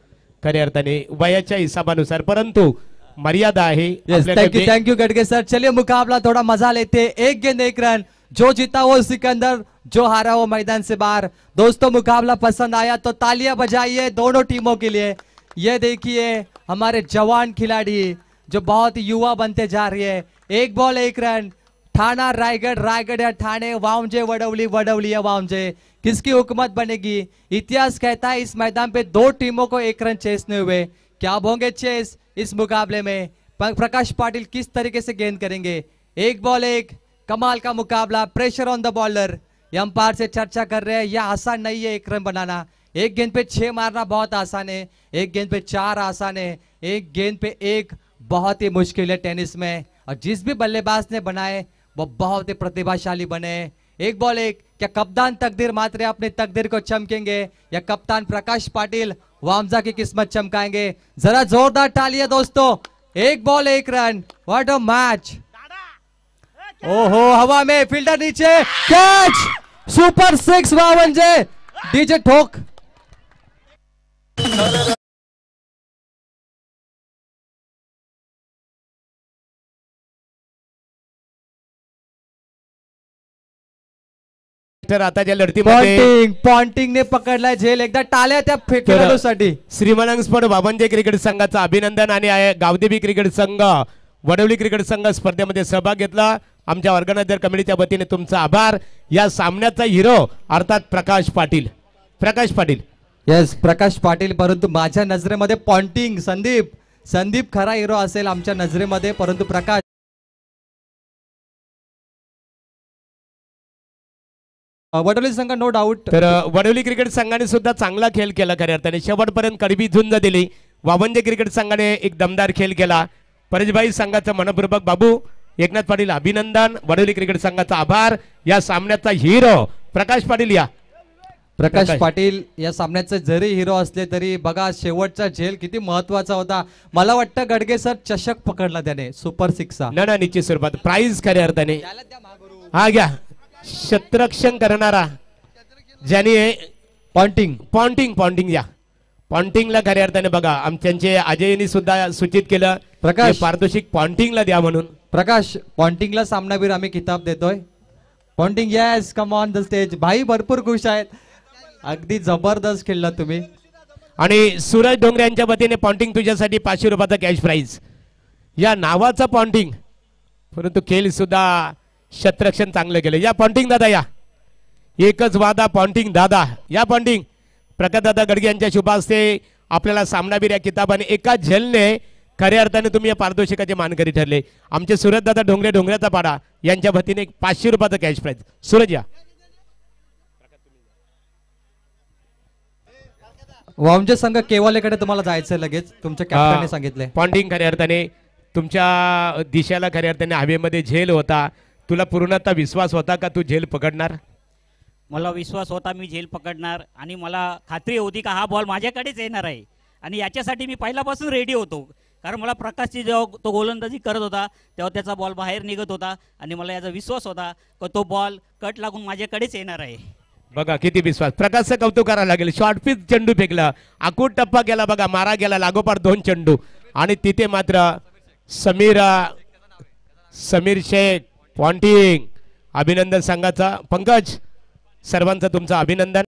खऱ्या अर्थाने वयाच्या हिसाबानुसार, परंतु मर्यादा आहे। Thank you Gadge sir. चलिए मुकाबला थोड़ा मजा लेते, 1 गेंद 1 रन, जो जीता वो सिकंदर, जो हारा वो मैदान से बाहर। दोस्तों मुकाबला पसंद आया तो तालियां बजाइए दोनों टीमों के लिए। ये देखिए हमारे जवान खिलाड़ी जो बहुत युवा बनते जा रही है। 1 बॉल 1 रन, ठाणा रायगढ़, रायगढ़ या ठाणे, वाउंजे वडवली, वडवली या वाउंजे, किसकी हुकूमत बनेगी? इतिहास कहता है इस मैदान पे 2 टीमों को 1 रन चेसने हुए, क्या होंगे चेस इस मुकाबले में? प्रकाश पाटिल किस तरीके से गेंद करेंगे? 1 बॉल 1, कमाल का मुकाबला, pressure on the bowler. Umpire से चर्चा कर रहे हैं, यह आसान नहीं है 1 रन बनाना, 1 गेंद पे 6 मारना बहुत आसान है, 1 गेंद पे 4 आसान है, 1 गेंद पे 1 बहुत ही मुश्किल है टेनिस में। और जिस भी बल्लेबाज ने बनाए वो बहुत ही प्रतिभाशाली बने। 1 बॉल 1, क्या कप्तान तकदीर मात्रे अपनी तकदीर को चमकेंगे या कप्तान प्रकाश पाटिल वामजा की किस्मत चमकाएंगे? जरा जोरदार तालियां दोस्तों। 1 ball 1 run, what a match. ओहो हवा में, फील्डर नीचे, कैच, सुपर 6 वावंजे, डीजे ठोक। आताच्या लढतीमध्ये पॉन्टिंगने पकडलाय झेल, एकदा टाळ्या त्या खेळाडूसाठी। श्रीमंत स्पोर्ट बाबंजे क्रिकेट संघाचं अभिनंदन आणि गावदेवी क्रिकेट संघ, वडवली क्रिकेट संघ स्पर्धेमध्ये सहभाग घेतला। आमच्या ऑर्गनायझर कमिटीच्या वतीने तुमचा आभार। या सामन्याचा हिरो अर्थात प्रकाश पाटील, प्रकाश पाटील। यस प्रकाश पाटील, परंतु माझ्या नजरेमध्ये पॉन्टिंग संदीप खरा हिरो असेल आमच्या नजरेमध्ये, परंतु प्रकाश वडवली संघ नो डाऊट। तर वडवली क्रिकेट संघाने सुद्धा चांगला खेळ केला खऱ्या अर्थाने, शेवटपर्यंत कडवी झुंज दिली। वावंजे क्रिकेट संघाने एक दमदार खेळ केला। परेशभाई संघाचा मनपूर्वक बाबू, एकनाथ पाटील अभिनंदन, वडवली क्रिकेट संघाचा आभार। या सामन्याचा हिरो प्रकाश पाटील। या प्रकाश पाटील या सामन्याचे जरी हिरो असले तरी बघा शेवटचा झेल किती महत्वाचा होता। मला वाटतं गडगे सर चषक पकडला त्याने, सुपर 6 ना निश्चित स्वरूपात प्राइज खऱ्या अर्थाने। हा घ्या, शतरक्षण करणारा ज्याने पॉन्टिंग या पॉन्टिंगला खऱ्या अर्थाने बघा आमच्या अजयनी सुद्धा सूचित केलं, प्रकाश पारितोषिक पॉन्टिंगला द्या म्हणून। प्रकाश पॉन्टिंगला सामनावीर आम्ही किताब देतोय। Ponting yes come on the stage. भाई भरपूर खुश आहेत. अगदी जबरदस्त खेळला तुम्ही. आणि सूरज डोंगरे यांच्या वतीने पॉन्टिंग तुझ्यासाठी 500 रुपयाचा कॅश प्राइज. या नावाचा पॉन्टिंग, परंतु खेळ सुद्धा शतरक्षण चांगलं केलं. या पॉन्टिंग दादा या. एकच वादा पॉन्टिंग दादा. या पॉन्टिंग प्रकाश दादा गडगे यांच्या शुभ हस्ते आपल्याला सामनावीर या किताबाने एका झेलने खऱ्या अर्थाने तुम्ही या पारितोषिकाचे मानकरी ठरले. आमचे सूरज दादा डोंगरे डोंगऱ्याचा पाडा यांच्या वतीने 500 रुपयाचा कॅश प्राइज. सूरज या. वामचे संघ केवालेकडे तुम्हाला जायचं लगेच, तुमच्या कॅप्टनने सांगितले. पॉन्टिंग खऱ्या अर्थाने तुमच्या दिशेला खऱ्या अर्थाने हवेमध्ये झेल होता. तुला पूर्णतः विश्वास होता का तू झेल पकडणार? मला विश्वास होता मी झेल पकडणार आणि मला खात्री होती का हा बॉल माझ्याकडेच येणार आहे. आणि याच्यासाठी मी पहिल्यापासून रेडी होतो, कारण मला प्रकाशची जेव्हा तो गोलंदाजी करत होता तेव्हा त्याचा बॉल बाहेर निघत होता आणि मला याचा विश्वास होता की तो बॉल कट लागून माझ्याकडेच येणार आहे. बघा किती विश्वास. प्रकाशचं कौतुक करायला लागेल. शॉर्ट पिच चेंडू फेकला, आकूट टप्पा केला बघा, मारा गेला लागोपाठ 2 चेंडू आणि तिथे मात्र समीर शेख पॉन्टिंग. अभिनंदन संघाचा. पंकज सर्वांचं तुमचं अभिनंदन.